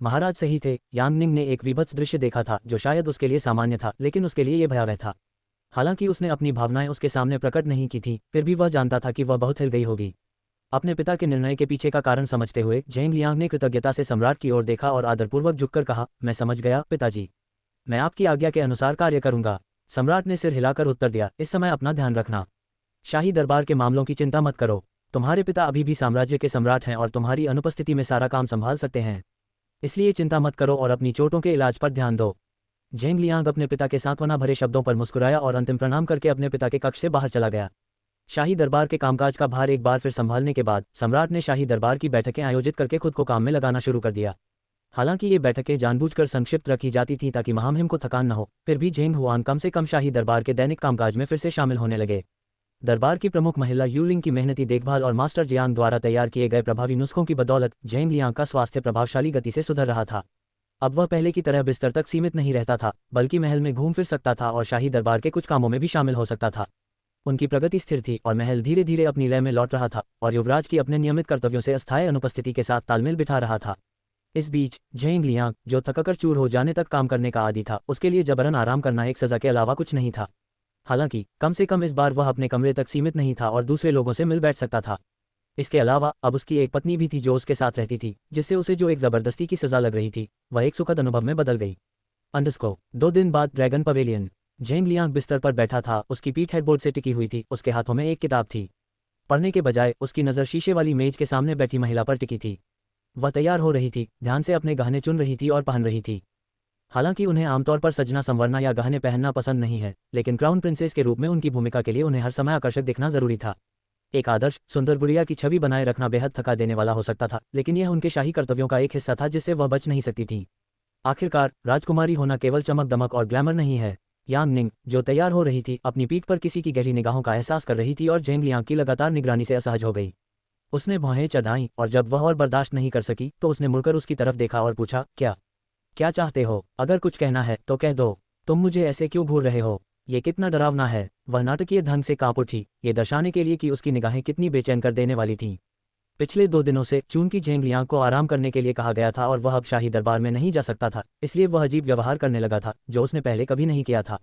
[SPEAKER 1] महाराज सही थे। यांग निंग ने एक विभत्स दृश्य देखा था जो शायद उसके लिए सामान्य था, लेकिन उसके लिए यह भयावह था। हालांकि उसने अपनी भावनाएं उसके सामने प्रकट नहीं की थी, फिर भी वह जानता था कि वह बहुत हिल गई होगी। अपने पिता के निर्णय के पीछे का कारण समझते हुए झेंग लियांग ने कृतज्ञता से सम्राट की ओर देखा और आदरपूर्वक झुककर कहा, मैं समझ गया पिताजी, मैं आपकी आज्ञा के अनुसार कार्य करूंगा। सम्राट ने सिर हिलाकर उत्तर दिया, इस समय अपना ध्यान रखना। शाही दरबार के मामलों की चिंता मत करो। तुम्हारे पिता अभी भी साम्राज्य के सम्राट हैं और तुम्हारी अनुपस्थिति में सारा काम संभाल सकते हैं, इसलिए चिंता मत करो और अपनी चोटों के इलाज पर ध्यान दो। झेंग लियांग अपने पिता के सांत्वना भरे शब्दों पर मुस्कुराया और अंतिम प्रणाम करके अपने पिता के कक्ष से बाहर चला गया। शाही दरबार के कामकाज का भार एक बार फिर संभालने के बाद सम्राट ने शाही दरबार की बैठकें आयोजित करके खुद को काम में लगाना शुरू कर दिया। हालांकि ये बैठकें जानबूझकर संक्षिप्त रखी जाती थीं ताकि महामहिम को थकान न हो, फिर भी झेंग हुआन कम से कम शाही दरबार के दैनिक कामकाज में फिर से शामिल होने लगे। दरबार की प्रमुख महिला यूलिंग की मेहनती देखभाल और मास्टर जियांग द्वारा तैयार किए गए प्रभावी नुस्खों की बदौलत झेंग लियांग का स्वास्थ्य प्रभावशाली गति से सुधर रहा था। अब वह पहले की तरह बिस्तर तक सीमित नहीं रहता था, बल्कि महल में घूम फिर सकता था और शाही दरबार के कुछ कामों में भी शामिल हो सकता था। उनकी प्रगति स्थिर थी और महल धीरे धीरे अपनी लय में लौट रहा था और युवराज की अपने नियमित कर्तव्यों से अस्थायी अनुपस्थिति के साथ तालमेल बिठा रहा था। इस बीच झेंग लियांग, जो थककर चूर हो जाने तक काम करने का आदी था, उसके लिए जबरन आराम करना एक सजा के अलावा कुछ नहीं था। हालांकि कम से कम इस बार वह अपने कमरे तक सीमित नहीं था और दूसरे लोगों से मिल बैठ सकता था। इसके अलावा अब उसकी एक पत्नी भी थी जो उसके साथ रहती थी, जिससे उसे जो एक ज़बरदस्ती की सज़ा लग रही थी वह एक सुखद अनुभव में बदल गई। अंडरस्को 2 दिन बाद ड्रैगन पवेलियन। जेंग लियांग बिस्तर पर बैठा था, उसकी पीठ हेडबोर्ड से टिकी हुई थी, उसके हाथों में एक किताब थी। पढ़ने के बजाय उसकी नज़र शीशे वाली मेज के सामने बैठी महिला पर टिकी थी। वह तैयार हो रही थी, ध्यान से अपने गहने चुन रही थी और पहन रही थी। हालांकि उन्हें आमतौर पर सजना संवरना या गहने पहनना पसंद नहीं है, लेकिन क्राउन प्रिंसेस के रूप में उनकी भूमिका के लिए उन्हें हर समय आकर्षक दिखना जरूरी था। एक आदर्श सुंदर गुड़िया की छवि बनाए रखना बेहद थका देने वाला हो सकता था, लेकिन यह उनके शाही कर्तव्यों का एक हिस्सा था जिससे वह बच नहीं सकती थी। आखिरकार राजकुमारी होना केवल चमक दमक और ग्लैमर नहीं है। यांग निंग, जो तैयार हो रही थी, अपनी पीठ पर किसी की गहरी निगाहों का एहसास कर रही थी और जेंग लियांग की लगातार निगरानी से असहज हो गई। उसने भौहें चढ़ाईं और जब वह और बर्दाश्त नहीं कर सकी तो उसने मुड़कर उसकी तरफ देखा और पूछा, क्या क्या चाहते हो? अगर कुछ कहना है तो कह दो। तुम मुझे ऐसे क्यों घूर रहे हो? ये कितना डरावना है। वह नाटकीय ढंग से कांप उठी, ये दर्शाने के लिए कि उसकी निगाहें कितनी बेचैन कर देने वाली थीं। पिछले 2 दिनों से चून की जेंग लियांग को आराम करने के लिए कहा गया था और वह अब शाही दरबार में नहीं जा सकता था, इसलिए वह अजीब व्यवहार करने लगा था जो उसने पहले कभी नहीं किया था।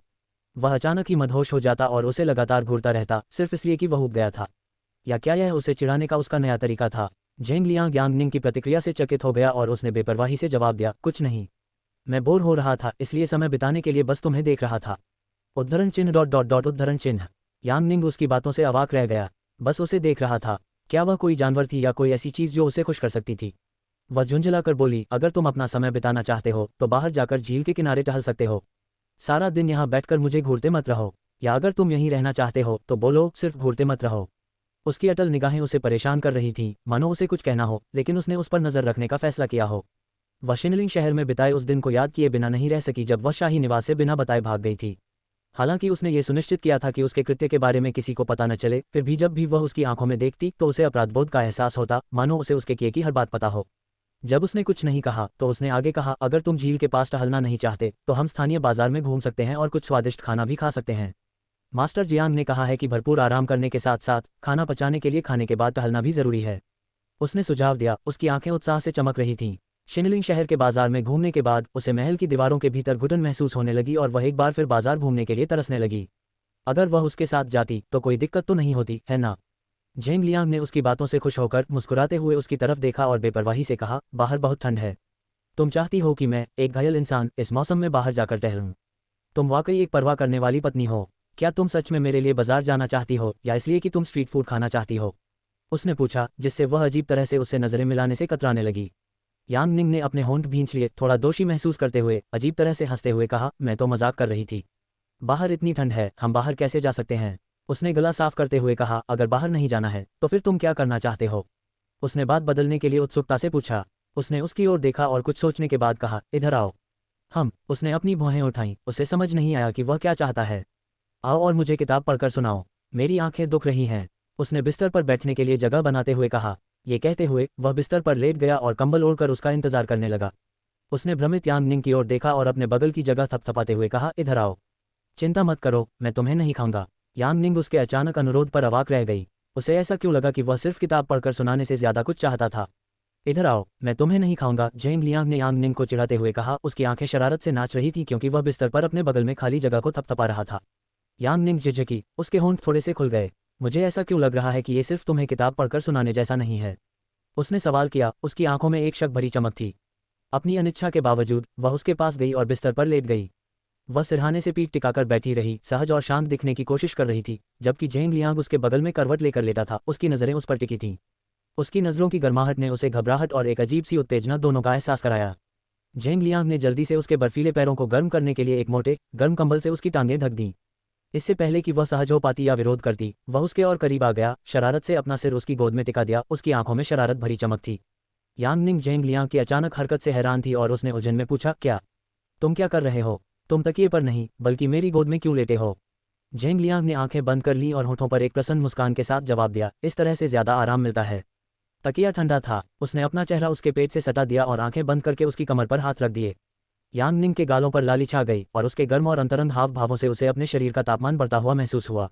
[SPEAKER 1] वह अचानक ही मदहोश हो जाता और उसे लगातार घूरता रहता, सिर्फ इसलिए कि वह ऊब गया था। या क्या यह उसे चिढ़ाने का उसका नया तरीका था? जेंग लियांग यांग निंग की प्रतिक्रिया से चकित हो गया और उसने बेपरवाही से जवाब दिया, कुछ नहीं। मैं बोर हो रहा था, इसलिए समय बिताने के लिए बस तुम्हें देख रहा था। उद्धरण चिन्ह डॉट डॉट डॉट उद्धरण चिन्ह। यांग निंग उसकी बातों से अवाक रह गया। बस उसे देख रहा था? क्या वह कोई जानवर थी या कोई ऐसी चीज़ जो उसे खुश कर सकती थी? वह झुंझलाकर बोली, अगर तुम अपना समय बिताना चाहते हो तो बाहर जाकर झील के किनारे टहल सकते हो। सारा दिन यहाँ बैठकर मुझे घूरते मत रहो। या अगर तुम यहीं रहना चाहते हो तो बोलो, सिर्फ घूरते मत रहो। उसकी अटल निगाहें उसे परेशान कर रही थीं, मानो उसे कुछ कहना हो, लेकिन उसने उस पर नज़र रखने का फैसला किया हो। वह शिनलिंग शहर में बिताए उस दिन को याद किए बिना नहीं रह सकी जब वह शाही निवास से बिना बताए भाग गई थी। हालांकि उसने ये सुनिश्चित किया था कि उसके कृत्य के बारे में किसी को पता न चले, फिर भी जब भी वह उसकी आंखों में देखती तो उसे अपराधबोध का एहसास होता, मानो उसे उसके किए की हर बात पता हो। जब उसने कुछ नहीं कहा तो उसने आगे कहा, अगर तुम झील के पास टहलना नहीं चाहते तो हम स्थानीय बाजार में घूम सकते हैं और कुछ स्वादिष्ट खाना भी खा सकते हैं। मास्टर जियांग ने कहा है कि भरपूर आराम करने के साथ साथ खाना पचाने के लिए खाने के बाद टहलना भी जरूरी है। उसने सुझाव दिया, उसकी आंखें उत्साह से चमक रही थीं। शिनलिंग शहर के बाजार में घूमने के बाद उसे महल की दीवारों के भीतर घुटन महसूस होने लगी और वह एक बार फिर बाजार घूमने के लिए तरसने लगी। अगर वह उसके साथ जाती तो कोई दिक्कत तो नहीं होती, है ना? जेंग लियांग ने उसकी बातों से खुश होकर मुस्कुराते हुए उसकी तरफ देखा और बेपरवाही से कहा, बाहर बहुत ठंड है। तुम चाहती हो कि मैं, एक घायल इंसान, इस मौसम में बाहर जाकर टहलूं? तुम वाकई एक परवाह करने वाली पत्नी हो। क्या तुम सच में मेरे लिए बाजार जाना चाहती हो या इसलिए कि तुम स्ट्रीट फूड खाना चाहती हो? उसने पूछा, जिससे वह अजीब तरह से उससे नजरें मिलाने से कतराने लगी। यांग निंग ने अपने होंठ भींच लिए, थोड़ा दोषी महसूस करते हुए अजीब तरह से हंसते हुए कहा, मैं तो मजाक कर रही थी। बाहर इतनी ठंड है, हम बाहर कैसे जा सकते हैं? उसने गला साफ करते हुए कहा, अगर बाहर नहीं जाना है तो फिर तुम क्या करना चाहते हो? उसने बात बदलने के लिए उत्सुकता से पूछा। उसने उसकी ओर देखा और कुछ सोचने के बाद कहा, इधर आओ। उसने अपनी भौहें उठाईं, उसे समझ नहीं आया कि वह क्या चाहता है। आओ और मुझे किताब पढ़कर सुनाओ, मेरी आंखें दुख रही हैं। उसने बिस्तर पर बैठने के लिए जगह बनाते हुए कहा। ये कहते हुए वह बिस्तर पर लेट गया और कंबल ओढ़कर उसका इंतजार करने लगा। उसने भ्रमित यांग निंग की ओर देखा और अपने बगल की जगह थपथपाते हुए कहा, इधर आओ। चिंता मत करो, मैं तुम्हें नहीं खाऊंगा। यांग निंग उसके अचानक अनुरोध पर अवाक रह गई। उसे ऐसा क्यों लगा कि वह सिर्फ किताब पढ़कर सुनाने से ज्यादा कुछ चाहता था। इधर आओ, मैं तुम्हें नहीं खाऊंगा, जेंग लियांग ने यांग निंग को चिढ़ाते हुए कहा। उसकी आंखें शरारत से नाच रही थीं क्योंकि वह बिस्तर पर अपने बगल में खाली जगह को थपथपा रहा था। यांग निंग झिझकी, उसके होंठ थोड़े से खुल गए। मुझे ऐसा क्यों लग रहा है कि ये सिर्फ तुम्हें किताब पढ़कर सुनाने जैसा नहीं है? उसने सवाल किया। उसकी आंखों में एक शक भरी चमक थी। अपनी अनिच्छा के बावजूद वह उसके पास गई और बिस्तर पर लेट गई। वह सिरहाने से पीठ टिकाकर बैठी रही, सहज और शांत दिखने की कोशिश कर रही थी, जबकि जेंग लियांग उसके बगल में करवट लेकर लेटा था। उसकी नज़रें उस पर टिकी थीं। उसकी नज़रों की गर्माहट ने उसे घबराहट और एक अजीब सी उत्तेजना दोनों का एहसास कराया। जेंग लियांग ने जल्दी से उसके बर्फीले पैरों को गर्म करने के लिए एक मोटे, गर्म कंबल से उसकी टांगें ढक दीं। इससे पहले कि वह सहज हो पाती या विरोध करती, वह उसके और करीब आ गया, शरारत से अपना सिर उसकी गोद में टिका दिया। उसकी आंखों में शरारत भरी चमक थी। यांग निंग जेंग लियांग की अचानक हरकत से हैरान थी और उसने उलझन में पूछा, क्या तुम क्या कर रहे हो? तुम तकिए पर नहीं बल्कि मेरी गोद में क्यों लेटे हो? जेंग लियांग ने आंखें बंद कर लीं और होठों पर एक प्रसन्न मुस्कान के साथ जवाब दिया, इस तरह से ज्यादा आराम मिलता है। तकिया ठंडा था। उसने अपना चेहरा उसके पेट से सटा दिया और आंखें बंद करके उसकी कमर पर हाथ रख दिए। यांग निंग के गालों पर लाली छा गई और उसके गर्म और अंतरंग हाव भावों से उसे अपने शरीर का तापमान बढ़ता हुआ महसूस हुआ।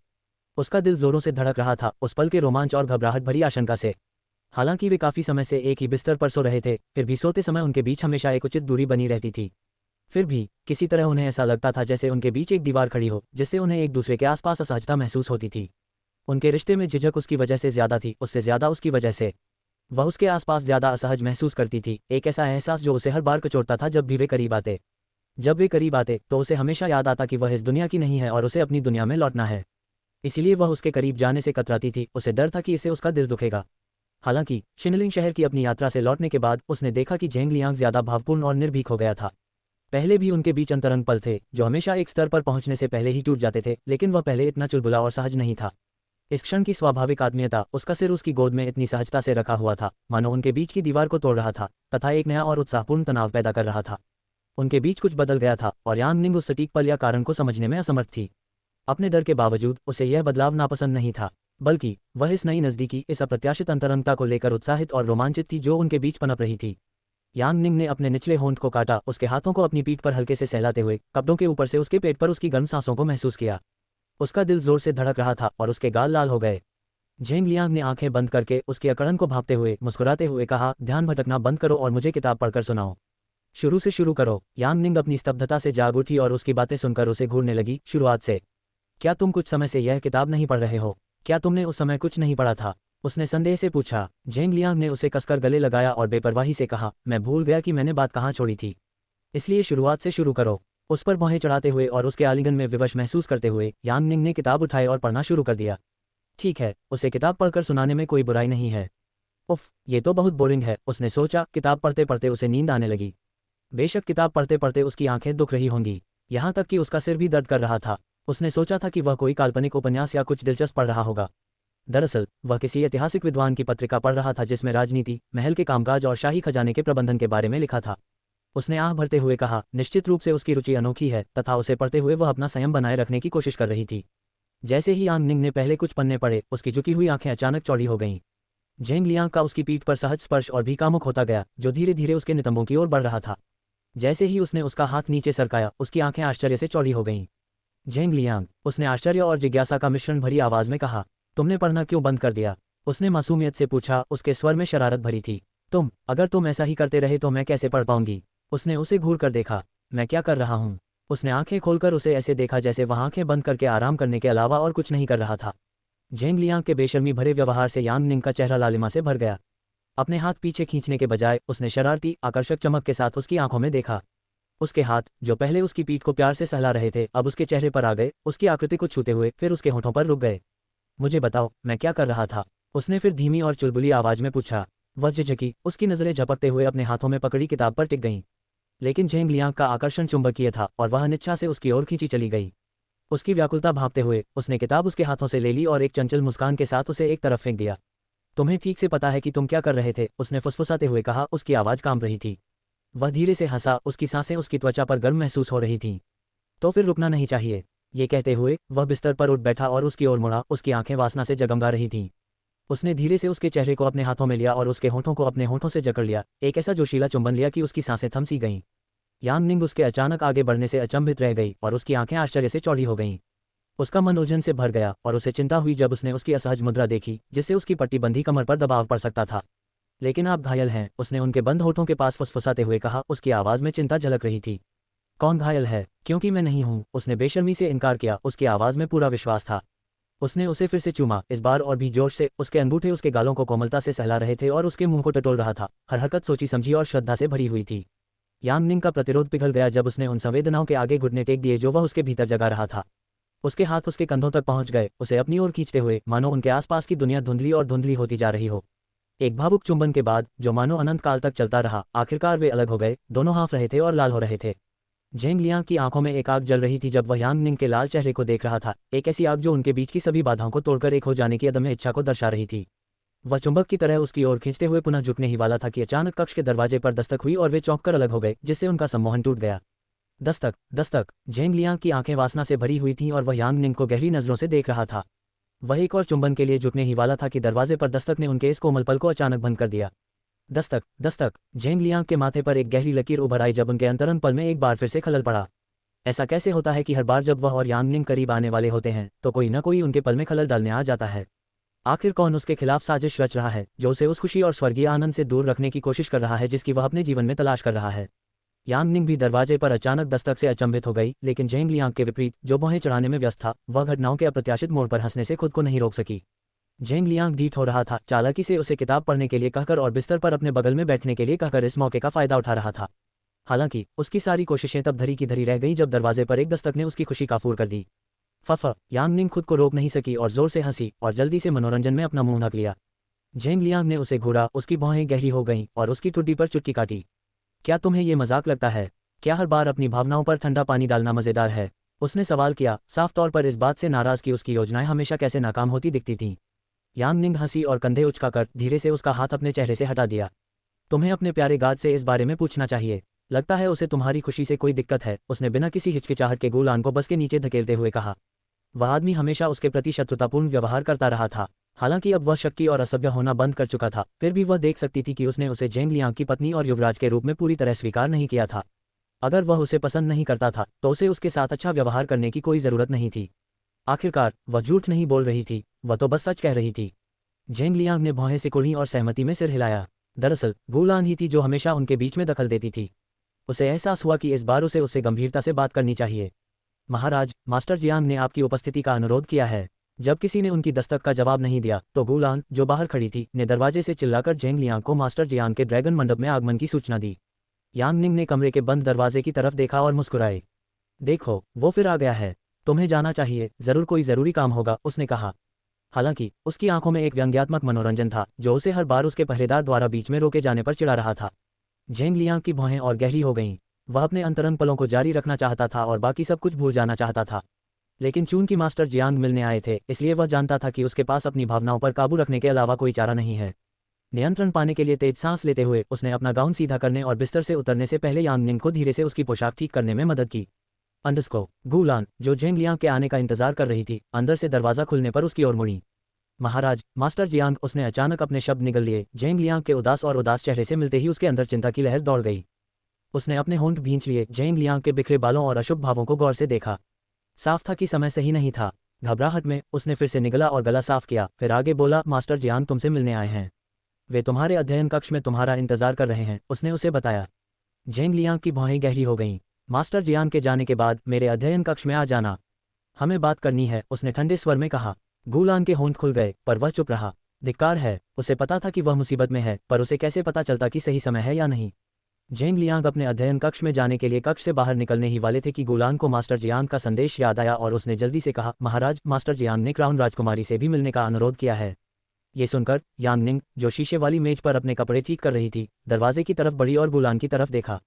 [SPEAKER 1] उसका दिल जोरों से धड़क रहा था, उस पल के रोमांच और घबराहट भरी आशंका से। हालांकि वे काफी समय से एक ही बिस्तर पर सो रहे थे, फिर भी सोते समय उनके बीच हमेशा एक उचित दूरी बनी रहती थी। फिर भी किसी तरह उन्हें ऐसा लगता था जैसे उनके बीच एक दीवार खड़ी हो, जिससे उन्हें एक दूसरे के आसपास असहजता महसूस होती थी। उनके रिश्ते में झिझक उसकी वजह से ज्यादा थी, उससे ज्यादा उसकी वजह से। वह उसके आसपास ज्यादा असहज महसूस करती थी, एक ऐसा एहसास जो उसे हर बार कचोटता था जब भी वे करीब आते। जब वे करीब आते तो उसे हमेशा याद आता कि वह इस दुनिया की नहीं है और उसे अपनी दुनिया में लौटना है। इसीलिए वह उसके करीब जाने से कतराती थी, उसे डर था कि इससे उसका दिल दुखेगा। हालांकि शिनलिंग शहर की अपनी यात्रा से लौटने के बाद उसने देखा कि झेंग लियांग ज्यादा भावपूर्ण और निर्भीक हो गया था। पहले भी उनके बीच अंतरंग पल थे जो हमेशा एक स्तर पर पहुंचने से पहले ही टूट जाते थे, लेकिन वह पहले इतना चुलबुला और सहज नहीं था। इस क्षण की स्वाभाविक आत्मीयता, उसका सिर उसकी गोद में इतनी सहजता से रखा हुआ था मानो उनके बीच की दीवार को तोड़ रहा था तथा एक नया और उत्साहपूर्ण तनाव पैदा कर रहा था। उनके बीच कुछ बदल गया था और यांग निंग उस सटीक पल या कारण को समझने में असमर्थ थी। अपने डर के बावजूद उसे यह बदलाव नापसंद नहीं था, बल्कि वह इस नई नज़दीकी, इस अप्रत्याशित अंतरंगता को लेकर उत्साहित और रोमांचित थी जो उनके बीच पनप रही थी। यांग निंग ने अपने निचले होंठ को काटा, उसके हाथों को अपनी पीठ पर हल्के से सहलाते हुए कपड़ों के ऊपर से उसके पेट पर उसकी गर्म सांसों को महसूस किया। उसका दिल जोर से धड़क रहा था और उसके गाल लाल हो गए। झेंग लियांग ने आंखें बंद करके उसकी अकड़न को भांपते हुए मुस्कुराते हुए कहा, ध्यान भटकना बंद करो और मुझे किताब पढ़कर सुनाओ। शुरू से शुरू करो। यांग निंग अपनी स्तब्धता से जाग उठी और उसकी बातें सुनकर उसे घूरने लगी। शुरुआत से। क्या तुम कुछ समय से यह किताब नहीं पढ़ रहे हो? क्या तुमने उस समय कुछ नहीं पढ़ा था? उसने संदेह से पूछा। झेंग लियांग ने उसे कसकर गले लगाया और बेपरवाही से कहा, मैं भूल गया कि मैंने बात कहाँ छोड़ी थी, इसलिए शुरुआत से शुरू करो। उस पर भौहें चढ़ाते हुए और उसके आलिंगन में विवश महसूस करते हुए यांग निंग ने किताब उठाई और पढ़ना शुरू कर दिया। ठीक है, उसे किताब पढ़कर सुनाने में कोई बुराई नहीं है। उफ, ये तो बहुत बोरिंग है, उसने सोचा। किताब पढ़ते पढ़ते उसे नींद आने लगी। बेशक किताब पढ़ते पढ़ते उसकी आंखें दुख रही होंगी, यहाँ तक कि उसका सिर भी दर्द कर रहा था। उसने सोचा था कि वह कोई काल्पनिक उपन्यास या कुछ दिलचस्प पढ़ रहा होगा। दरअसल वह किसी ऐतिहासिक विद्वान की पत्रिका पढ़ रहा था जिसमें राजनीति, महल के कामकाज और शाही खजाने के प्रबंधन के बारे में लिखा था। उसने आह भरते हुए कहा, निश्चित रूप से उसकी रुचि अनोखी है, तथा उसे पढ़ते हुए वह अपना संयम बनाए रखने की कोशिश कर रही थी। जैसे ही यांग निंग ने पहले कुछ पन्ने पढ़े, उसकी झुकी हुई आंखें अचानक चौड़ी हो गईं। झेंग लियांग का उसकी पीठ पर सहज स्पर्श और भी कामुक होता गया, जो धीरे धीरे उसके नितंबों की ओर बढ़ रहा था। जैसे ही उसने उसका हाथ नीचे सरकाया, उसकी आंखें आश्चर्य से चौड़ी हो गईं। झेंग लियांग, उसने आश्चर्य और जिज्ञासा का मिश्रण भरी आवाज में कहा, तुमने पढ़ना क्यों बंद कर दिया? उसने मासूमियत से पूछा, उसके स्वर में शरारत भरी थी। अगर तुम ऐसा ही करते रहे तो मैं कैसे पढ़ पाऊंगी? उसने उसे घूर कर देखा। मैं क्या कर रहा हूँ? उसने आंखें खोलकर उसे ऐसे देखा जैसे वह आंखें बंद करके आराम करने के अलावा और कुछ नहीं कर रहा था। झेंग लियांग के बेशर्मी भरे व्यवहार से यांग निंग का चेहरा लालिमा से भर गया। अपने हाथ पीछे खींचने के बजाय उसने शरारती, आकर्षक चमक के साथ उसकी आंखों में देखा। उसके हाथ, जो पहले उसकी पीठ को प्यार से सहला रहे थे, अब उसके चेहरे पर आ गए, उसकी आकृति को छूते हुए, फिर उसके होठों पर रुक गए। मुझे बताओ, मैं क्या कर रहा था? उसने फिर धीमी और चुलबुली आवाज में पूछा। वह झिझकी, उसकी नजरें झपकते हुए अपने हाथों में पकड़ी किताब पर टिक गईं। लेकिन झेंग लियांग का आकर्षण चुंबकीय था और वह अनिच्छा से उसकी ओर खींची चली गई। उसकी व्याकुलता भांपते हुए उसने किताब उसके हाथों से ले ली और एक चंचल मुस्कान के साथ उसे एक तरफ फेंक दिया। तुम्हें ठीक से पता है कि तुम क्या कर रहे थे? उसने फुसफुसाते हुए कहा, उसकी आवाज कांप रही थी। वह धीरे से हंसा, उसकी सांसें उसकी त्वचा पर गर्म महसूस हो रही थीं। तो फिर रुकना नहीं चाहिए। ये कहते हुए वह बिस्तर पर उठ बैठा और उसकी ओर मुड़ा, उसकी आंखें वासना से जगमगा रही थीं। उसने धीरे से उसके चेहरे को अपने हाथों में लिया और उसके होठों को अपने होठों से जकड़ लिया, एक ऐसा जोशीला चुंबन लिया कि उसकी सांसें थम सी गईं। यांग निंग उसके अचानक आगे बढ़ने से अचंभित रह गई और उसकी आंखें आश्चर्य से चौड़ी हो गईं। उसका मन उलझन से भर गया और उसे चिंता हुई जब उसने उसकी असहज मुद्रा देखी, जिससे उसकी पट्टी बंधी कमर पर दबाव पड़ सकता था। लेकिन आप घायल हैं, उसने उनके बंद होठों के पास फुसफुसाते हुए कहा, उसकी आवाज में चिंता झलक रही थी। कौन घायल है? क्योंकि मैं नहीं हूं, उसने बेशर्मी से इनकार किया, उसकी आवाज में पूरा विश्वास था। उसने उसे फिर से चूमा, इस बार और भी जोश से। उसके अंगूठे उसके गालों को कोमलता से सहला रहे थे और उसके मुंह को टटोल रहा था। हर हरकत सोची समझी और श्रद्धा से भरी हुई थी। यांग निंग का प्रतिरोध पिघल गया जब उसने उन संवेदनाओं के आगे घुटने टेक दिए जो वह उसके भीतर जगा रहा था। उसके हाथ उसके कंधों तक पहुंच गए, उसे अपनी ओर खींचते हुए, मानो उनके आसपास की दुनिया धुंधली और धुंधली होती जा रही हो। एक भावुक चुंबन के बाद, जो मानो अनंत काल तक चलता रहा, आखिरकार वे अलग हो गए। दोनों हाँफ रहे थे और लाल हो रहे थे। झेंग लियांग की आंखों में एक आग जल रही थी जब वह यांग निंग के लाल चेहरे को देख रहा था, एक ऐसी आग जो उनके बीच की सभी बाधाओं को तोड़कर एक हो जाने की अदम्य इच्छा को दर्शा रही थी। वह चुंबक की तरह उसकी ओर खींचते हुए पुनः झुकने ही वाला था कि अचानक कक्ष के दरवाजे पर दस्तक हुई और वे चौंककर अलग हो गए, जिससे उनका सम्मोहन टूट गया। दस्तक, दस्तक। झेंग लियांग की आंखें वासना से भरी हुई थीं और वह यांग निंग को गहरी नजरों से देख रहा था। वह एक और चुंबन के लिए झुकने ही वाला था कि दरवाजे पर दस्तक ने उनके इस कोमल पल को अचानक बंद कर दिया। दस्तक, दस्तक। झेंग लियांग के माथे पर एक गहरी लकीर उभर आई जब उनके अंतरंग पल में एक बार फिर से खलल पड़ा। ऐसा कैसे होता है कि हर बार जब वह और यांग निंग करीब आने वाले होते हैं तो कोई न कोई उनके पल में खलल डालने आ जाता है? आखिर कौन उसके खिलाफ साजिश रच रहा है, जो उसे उस खुशी और स्वर्गीय आनंद से दूर रखने की कोशिश कर रहा है जिसकी वह अपने जीवन में तलाश कर रहा है? यांग निंग भी दरवाजे पर अचानक दस्तक से अचंभित हो गई, लेकिन जेंग लियांग के विपरीत, जो भौहें चढ़ाने में व्यस्त था, वह घटनाओं के अप्रत्याशित मोड़ पर हंसने से खुद को नहीं रोक सकी। जेंग लियांग ढीठ हो रहा था, चालाकी से उसे किताब पढ़ने के लिए कहकर और बिस्तर पर अपने बगल में बैठने के लिए कहकर इस मौके का फायदा उठा रहा था। हालांकि उसकी सारी कोशिशें तब धरी की धरी रह गईं जब दरवाजे पर एक दस्तक ने उसकी खुशी काफूर कर दी। फफ यांग निंग खुद को रोक नहीं सकी और जोर से हंसी और जल्दी से मनोरंजन में अपना मुंह ढक लिया। जेंग लियांग ने उसे घूरा, उसकी भौहें गहरी हो गईं और उसकी ठुड्डी पर चुटकी काटी। क्या तुम्हें ये मजाक लगता है? क्या हर बार अपनी भावनाओं पर ठंडा पानी डालना मजेदार है? उसने सवाल किया, साफ तौर पर इस बात से नाराज कि उसकी योजनाएं हमेशा कैसे नाकाम होती दिखती थीं। यांग निंग हंसी और कंधे उचकाकर धीरे से उसका हाथ अपने चेहरे से हटा दिया। तुम्हें अपने प्यारे गार्ड से इस बारे में पूछना चाहिए। लगता है उसे तुम्हारी खुशी से कोई दिक्कत है, उसने बिना किसी हिचकिचाहट के गुलान को बस के नीचे धकेलते हुए कहा। वह आदमी हमेशा उसके प्रति शत्रुतापूर्ण व्यवहार करता रहा था। हालांकि अब वह शक्की और असभ्य होना बंद कर चुका था, फिर भी वह देख सकती थी कि उसने उसे जेंग लियांग की पत्नी और युवराज के रूप में पूरी तरह स्वीकार नहीं किया था। अगर वह उसे पसंद नहीं करता था तो उसे उसके साथ अच्छा व्यवहार करने की कोई ज़रूरत नहीं थी। आखिरकार वह झूठ नहीं बोल रही थी, वह तो बस सच कह रही थी। जेंग लियांग ने भौहें सिकुड़ी और सहमति में सिर हिलाया। दरअसल गुलान ही थी जो हमेशा उनके बीच में दखल देती थी। उसे एहसास हुआ कि इस बार उसे उससे गंभीरता से बात करनी चाहिए। महाराज, मास्टर जियांग ने आपकी उपस्थिति का अनुरोध किया है। जब किसी ने उनकी दस्तक का जवाब नहीं दिया तो गुलान, जो बाहर खड़ी थी, ने दरवाजे से चिल्लाकर जेंग लियांग को मास्टर जियांग के ड्रैगन मंडप में आगमन की सूचना दी। यांग निंग ने कमरे के बंद दरवाजे की तरफ देखा और मुस्कुराए। देखो, वो फिर आ गया है। तुम्हें जाना चाहिए, जरूर कोई जरूरी काम होगा, उसने कहा। हालांकि उसकी आंखों में एक व्यंग्यात्मक मनोरंजन था जो उसे हर बार उसके पहरेदार द्वारा बीच में रोके जाने पर चिढ़ा रहा था। जेंग लियांग की भौहें और गहरी हो गईं। वह अपने अंतरंग पलों को जारी रखना चाहता था और बाकी सब कुछ भूल जाना चाहता था। लेकिन चूंकि मास्टर जियांग मिलने आए थे, इसलिए वह जानता था कि उसके पास अपनी भावनाओं पर काबू रखने के अलावा कोई चारा नहीं है। नियंत्रण पाने के लिए तेज सांस लेते हुए उसने अपना गाउन सीधा करने और बिस्तर से उतरने से पहले यांग निंग को धीरे से उसकी पोशाक ठीक करने में मदद की। अंडरस्को गुलान, जो जेंग लियांग के आने का इंतजार कर रही थी, अंदर से दरवाजा खुलने पर उसकी ओर मुड़ी। महाराज, मास्टर जियांग, उसने अचानक अपने शब्द निगल लिए। जेंग लियांग के उदास चेहरे से मिलते ही उसके अंदर चिंता की लहर दौड़ गई। उसने अपने होंठ भींच लिए, जेंग लियांग के बिखरे बालों और अशुभ भावों को गौर से देखा। साफ था कि समय सही नहीं था। घबराहट में उसने फिर से निगला और गला साफ किया, फिर आगे बोला, मास्टर जियांग तुमसे मिलने आए हैं। वे तुम्हारे अध्ययन कक्ष में तुम्हारा इंतजार कर रहे हैं, उसने उसे बताया। जेंग लियांग की भौहें गहरी हो गईं। मास्टर जियांग के जाने के बाद मेरे अध्ययन कक्ष में आ जाना। हमें बात करनी है, उसने ठंडे स्वर में कहा। गुलान के होंठ खुल गए, पर वह चुप रहा। धिक्कार है, उसे पता था कि वह मुसीबत में है, पर उसे कैसे पता चलता कि सही समय है या नहीं। जेंग लियांग अपने अध्ययन कक्ष में जाने के लिए कक्ष से बाहर निकलने ही वाले थे कि गुलान को मास्टर जियांग का संदेश याद आया और उसने जल्दी से कहा, महाराज, मास्टर जियांग ने क्राउन राजकुमारी से भी मिलने का अनुरोध किया है। ये सुनकर यांग निंग, जो शीशे वाली मेज पर अपने कपड़े ठीक कर रही थी, दरवाजे की तरफ बढ़ी और गुलान की तरफ देखा।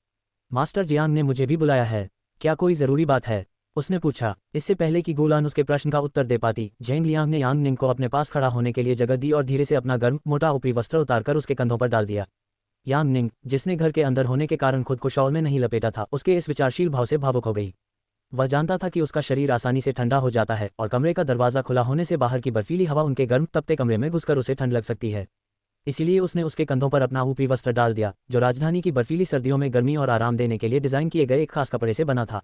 [SPEAKER 1] मास्टर जियांग ने मुझे भी बुलाया है, क्या कोई जरूरी बात है? उसने पूछा। इससे पहले कि गुलान उसके प्रश्न का उत्तर दे पाती, जेंग लियांग ने यांग निंग को अपने पास खड़ा होने के लिए जगह दी और धीरे से अपना गर्म मोटा ऊपरी वस्त्र उतारकर उसके कंधों पर डाल दिया। यांग निंग, जिसने घर के अंदर होने के कारण खुद को शॉल में नहीं लपेटा था, उसके इस विचारशील भाव से भावुक हो गई। वह जानता था कि उसका शरीर आसानी से ठंडा हो जाता है और कमरे का दरवाजा खुला होने से बाहर की बर्फीली हवा उनके गर्म तपते कमरे में घुसकर उसे ठंड लग सकती है। इसीलिए उसने उसके कंधों पर अपना ऊपरी वस्त्र डाल दिया, जो राजधानी की बर्फीली सर्दियों में गर्मी और आराम देने के लिए डिजाइन किए गए एक खास कपड़े से बना था।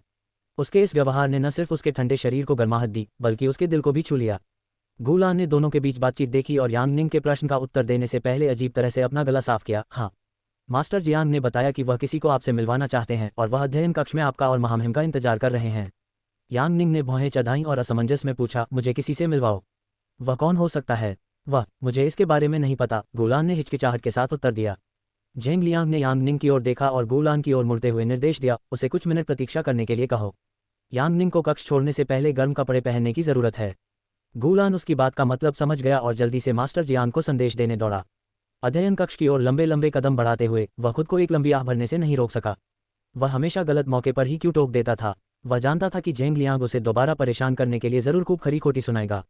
[SPEAKER 1] उसके इस व्यवहार ने न सिर्फ उसके ठंडे शरीर को गर्माहट दी, बल्कि उसके दिल को भी छू लिया। गुलान ने दोनों के बीच बातचीत देखी और यांग निंग के प्रश्न का उत्तर देने से पहले अजीब तरह से अपना गला साफ किया। हाँ, मास्टर जियांग ने बताया कि वह किसी को आपसे मिलवाना चाहते हैं और वह अध्ययन कक्ष में आपका और महामहिम का इंतजार कर रहे हैं। यांग निंग ने भौहें चढ़ाईं और असमंजस में पूछा, मुझे किसी से मिलवाओ? वह कौन हो सकता है? वह, मुझे इसके बारे में नहीं पता, गुलान ने हिचकिचाहट के साथ उत्तर दिया। जेंग लियांग ने यांग निंग की ओर देखा और गुलान की ओर मुड़ते हुए निर्देश दिया, उसे कुछ मिनट प्रतीक्षा करने के लिए कहो। यांग निंग को कक्ष छोड़ने से पहले गर्म कपड़े पहनने की जरूरत है। गुलान उसकी बात का मतलब समझ गया और जल्दी से मास्टर जियांग को संदेश देने दौड़ा। अध्ययन कक्ष की ओर लंबे लंबे कदम बढ़ाते हुए वह खुद को एक लंबी आह भरने से नहीं रोक सका। वह हमेशा गलत मौके पर ही क्यों टोक देता था। वह जानता था कि जेंग लियांग उसे दोबारा परेशान करने के लिए जरूर खूब खरी खोटी सुनाएगा।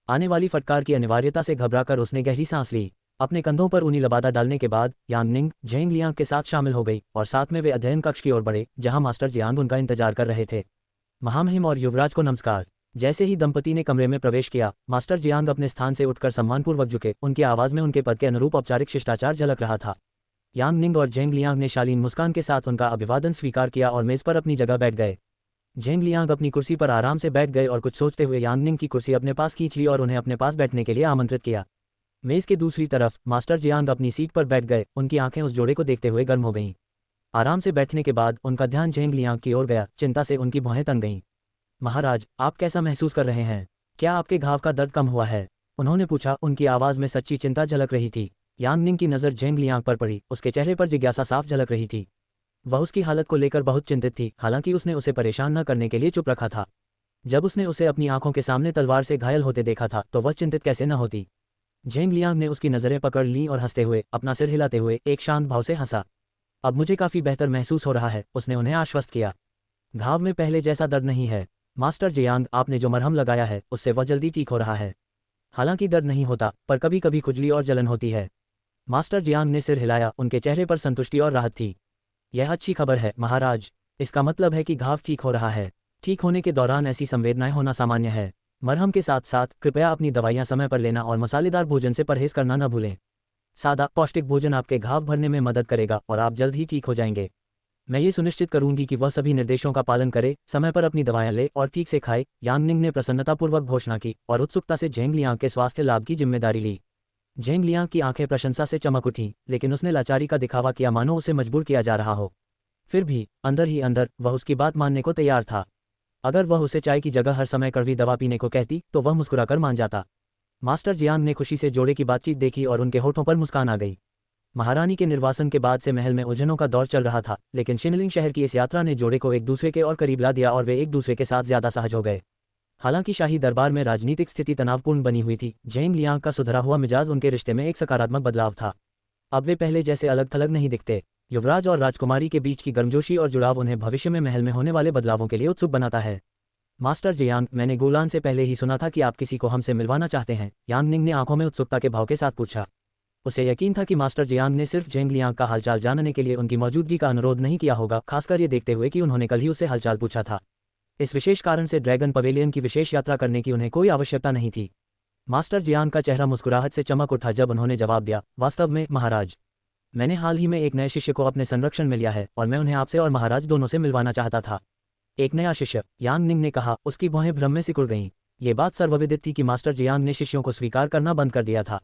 [SPEAKER 1] आने वाली फटकार की अनिवार्यता से घबराकर उसने गहरी सांस ली। अपने कंधों पर ऊनी लबादा डालने के बाद यांग निंग जेंग लियांग के साथ शामिल हो गई और साथ में वे अध्ययन कक्ष की ओर बढ़े, जहां मास्टर जियांग उनका इंतजार कर रहे थे। महामहिम और युवराज को नमस्कार। जैसे ही दंपति ने कमरे में प्रवेश किया, मास्टर जियांग अपने स्थान से उठकर सम्मानपूर्वक झुके। उनकी आवाज में उनके पद के अनुरूप औपचारिक शिष्टाचार झलक रहा था। यांग निंग और जेंग लियांग ने शालीन मुस्कान के साथ उनका अभिवादन स्वीकार किया और मेज पर अपनी जगह बैठ गए। जेंग लियांग अपनी कुर्सी पर आराम से बैठ गए और कुछ सोचते हुए यांग निंग की कुर्सी अपने पास खींच ली और उन्हें अपने पास बैठने के लिए आमंत्रित किया। मेज के दूसरी तरफ मास्टर जियांग अपनी सीट पर बैठ गए। उनकी आंखें उस जोड़े को देखते हुए गर्म हो गईं। आराम से बैठने के बाद उनका ध्यान झेंग लियांग की ओर गया। चिंता से उनकी भौहें तन गईं। महाराज, आप कैसा महसूस कर रहे हैं? क्या आपके घाव का दर्द कम हुआ है? उन्होंने पूछा। उनकी आवाज़ में सच्ची चिंता झलक रही थी। यांग निंग की नज़र झेंग लियांग पर पड़ी। उसके चेहरे पर जिज्ञासा साफ झलक रही थी। वह उसकी हालत को लेकर बहुत चिंतित थी, हालांकि उसने उसे परेशान न करने के लिए चुप रखा था। जब उसने उसे अपनी आंखों के सामने तलवार से घायल होते देखा था तो वह चिंतित कैसे न होती। झेंग लियांग ने उसकी नज़रें पकड़ लीं और हंसते हुए, अपना सिर हिलाते हुए एक शांत भाव से हंसा। अब मुझे काफ़ी बेहतर महसूस हो रहा है, उसने उन्हें आश्वस्त किया। घाव में पहले जैसा दर्द नहीं है। मास्टर जियांग, आपने जो मरहम लगाया है उससे वह जल्दी ठीक हो रहा है। हालांकि दर्द नहीं होता, पर कभी कभी खुजली और जलन होती है। मास्टर जियांग ने सिर हिलाया। उनके चेहरे पर संतुष्टि और राहत थी। यह अच्छी खबर है महाराज। इसका मतलब है कि घाव ठीक हो रहा है। ठीक होने के दौरान ऐसी संवेदनाएं होना सामान्य है। मरहम के साथ साथ कृपया अपनी दवाइयां समय पर लेना और मसालेदार भोजन से परहेज करना न भूलें। सादा पौष्टिक भोजन आपके घाव भरने में मदद करेगा और आप जल्द ही ठीक हो जाएंगे। मैं ये सुनिश्चित करूंगी कि वह सभी निर्देशों का पालन करे, समय पर अपनी दवाएं ले और ठीक से खाए। यांग निंग ने प्रसन्नतापूर्वक घोषणा की और उत्सुकता से झेंग लियांग के स्वास्थ्य लाभ की जिम्मेदारी ली। झेंग लियांग की आंखें प्रशंसा से चमक उठीं, लेकिन उसने लाचारी का दिखावा किया, मानो उसे मजबूर किया जा रहा हो। फिर भी अंदर ही अंदर वह उसकी बात मानने को तैयार था। अगर वह उसे चाय की जगह हर समय कड़वी दवा पीने को कहती तो वह मुस्कुराकर मान जाता। मास्टर जियांग ने खुशी से जोड़े की बातचीत देखी और उनके होठों पर मुस्कान आ गई। महारानी के निर्वासन के बाद से महल में उलझनों का दौर चल रहा था, लेकिन शिनलिंग शहर की इस यात्रा ने जोड़े को एक दूसरे के और करीब ला दिया और वे एक दूसरे के साथ ज्यादा सहज हो गए। हालांकि शाही दरबार में राजनीतिक स्थिति तनावपूर्ण बनी हुई थी, झेंग लियांग का सुधरा हुआ मिजाज उनके रिश्ते में एक सकारात्मक बदलाव था। अब वे पहले जैसे अलग थलग नहीं दिखते। युवराज और राजकुमारी के बीच की गर्मजोशी और जुड़ाव उन्हें भविष्य में महल में होने वाले बदलावों के लिए उत्सुक बनाता है। मास्टर जियांग, मैंने गुलान से पहले ही सुना था कि आप किसी को हमसे मिलवाना चाहते हैं। यांग निंग ने आंखों में उत्सुकता के भाव के साथ पूछा। उसे यकीन था कि मास्टर जियांग ने सिर्फ झेंग लियांग का हालचाल जानने के लिए उनकी मौजूदगी का अनुरोध नहीं किया होगा, खासकर ये देखते हुए कि उन्होंने कल ही उससे हालचाल पूछा था। इस विशेष कारण से ड्रैगन पवेलियन की विशेष यात्रा करने की उन्हें कोई आवश्यकता नहीं थी। मास्टर जियांग का चेहरा मुस्कुराहट से चमक उठा जब उन्होंने जवाब दिया, वास्तव में महाराज, मैंने हाल ही में एक नए शिष्य को अपने संरक्षण में लिया है और मैं उन्हें आपसे और महाराज दोनों से मिलवाना चाहता था। एक नया शिष्य? यांग निंग ने कहा। उसकी भौहें भ्रम में सिकुड़ गईं। ये बात सर्वविदित थी कि मास्टर जियांग ने शिष्यों को स्वीकार करना बंद कर दिया था।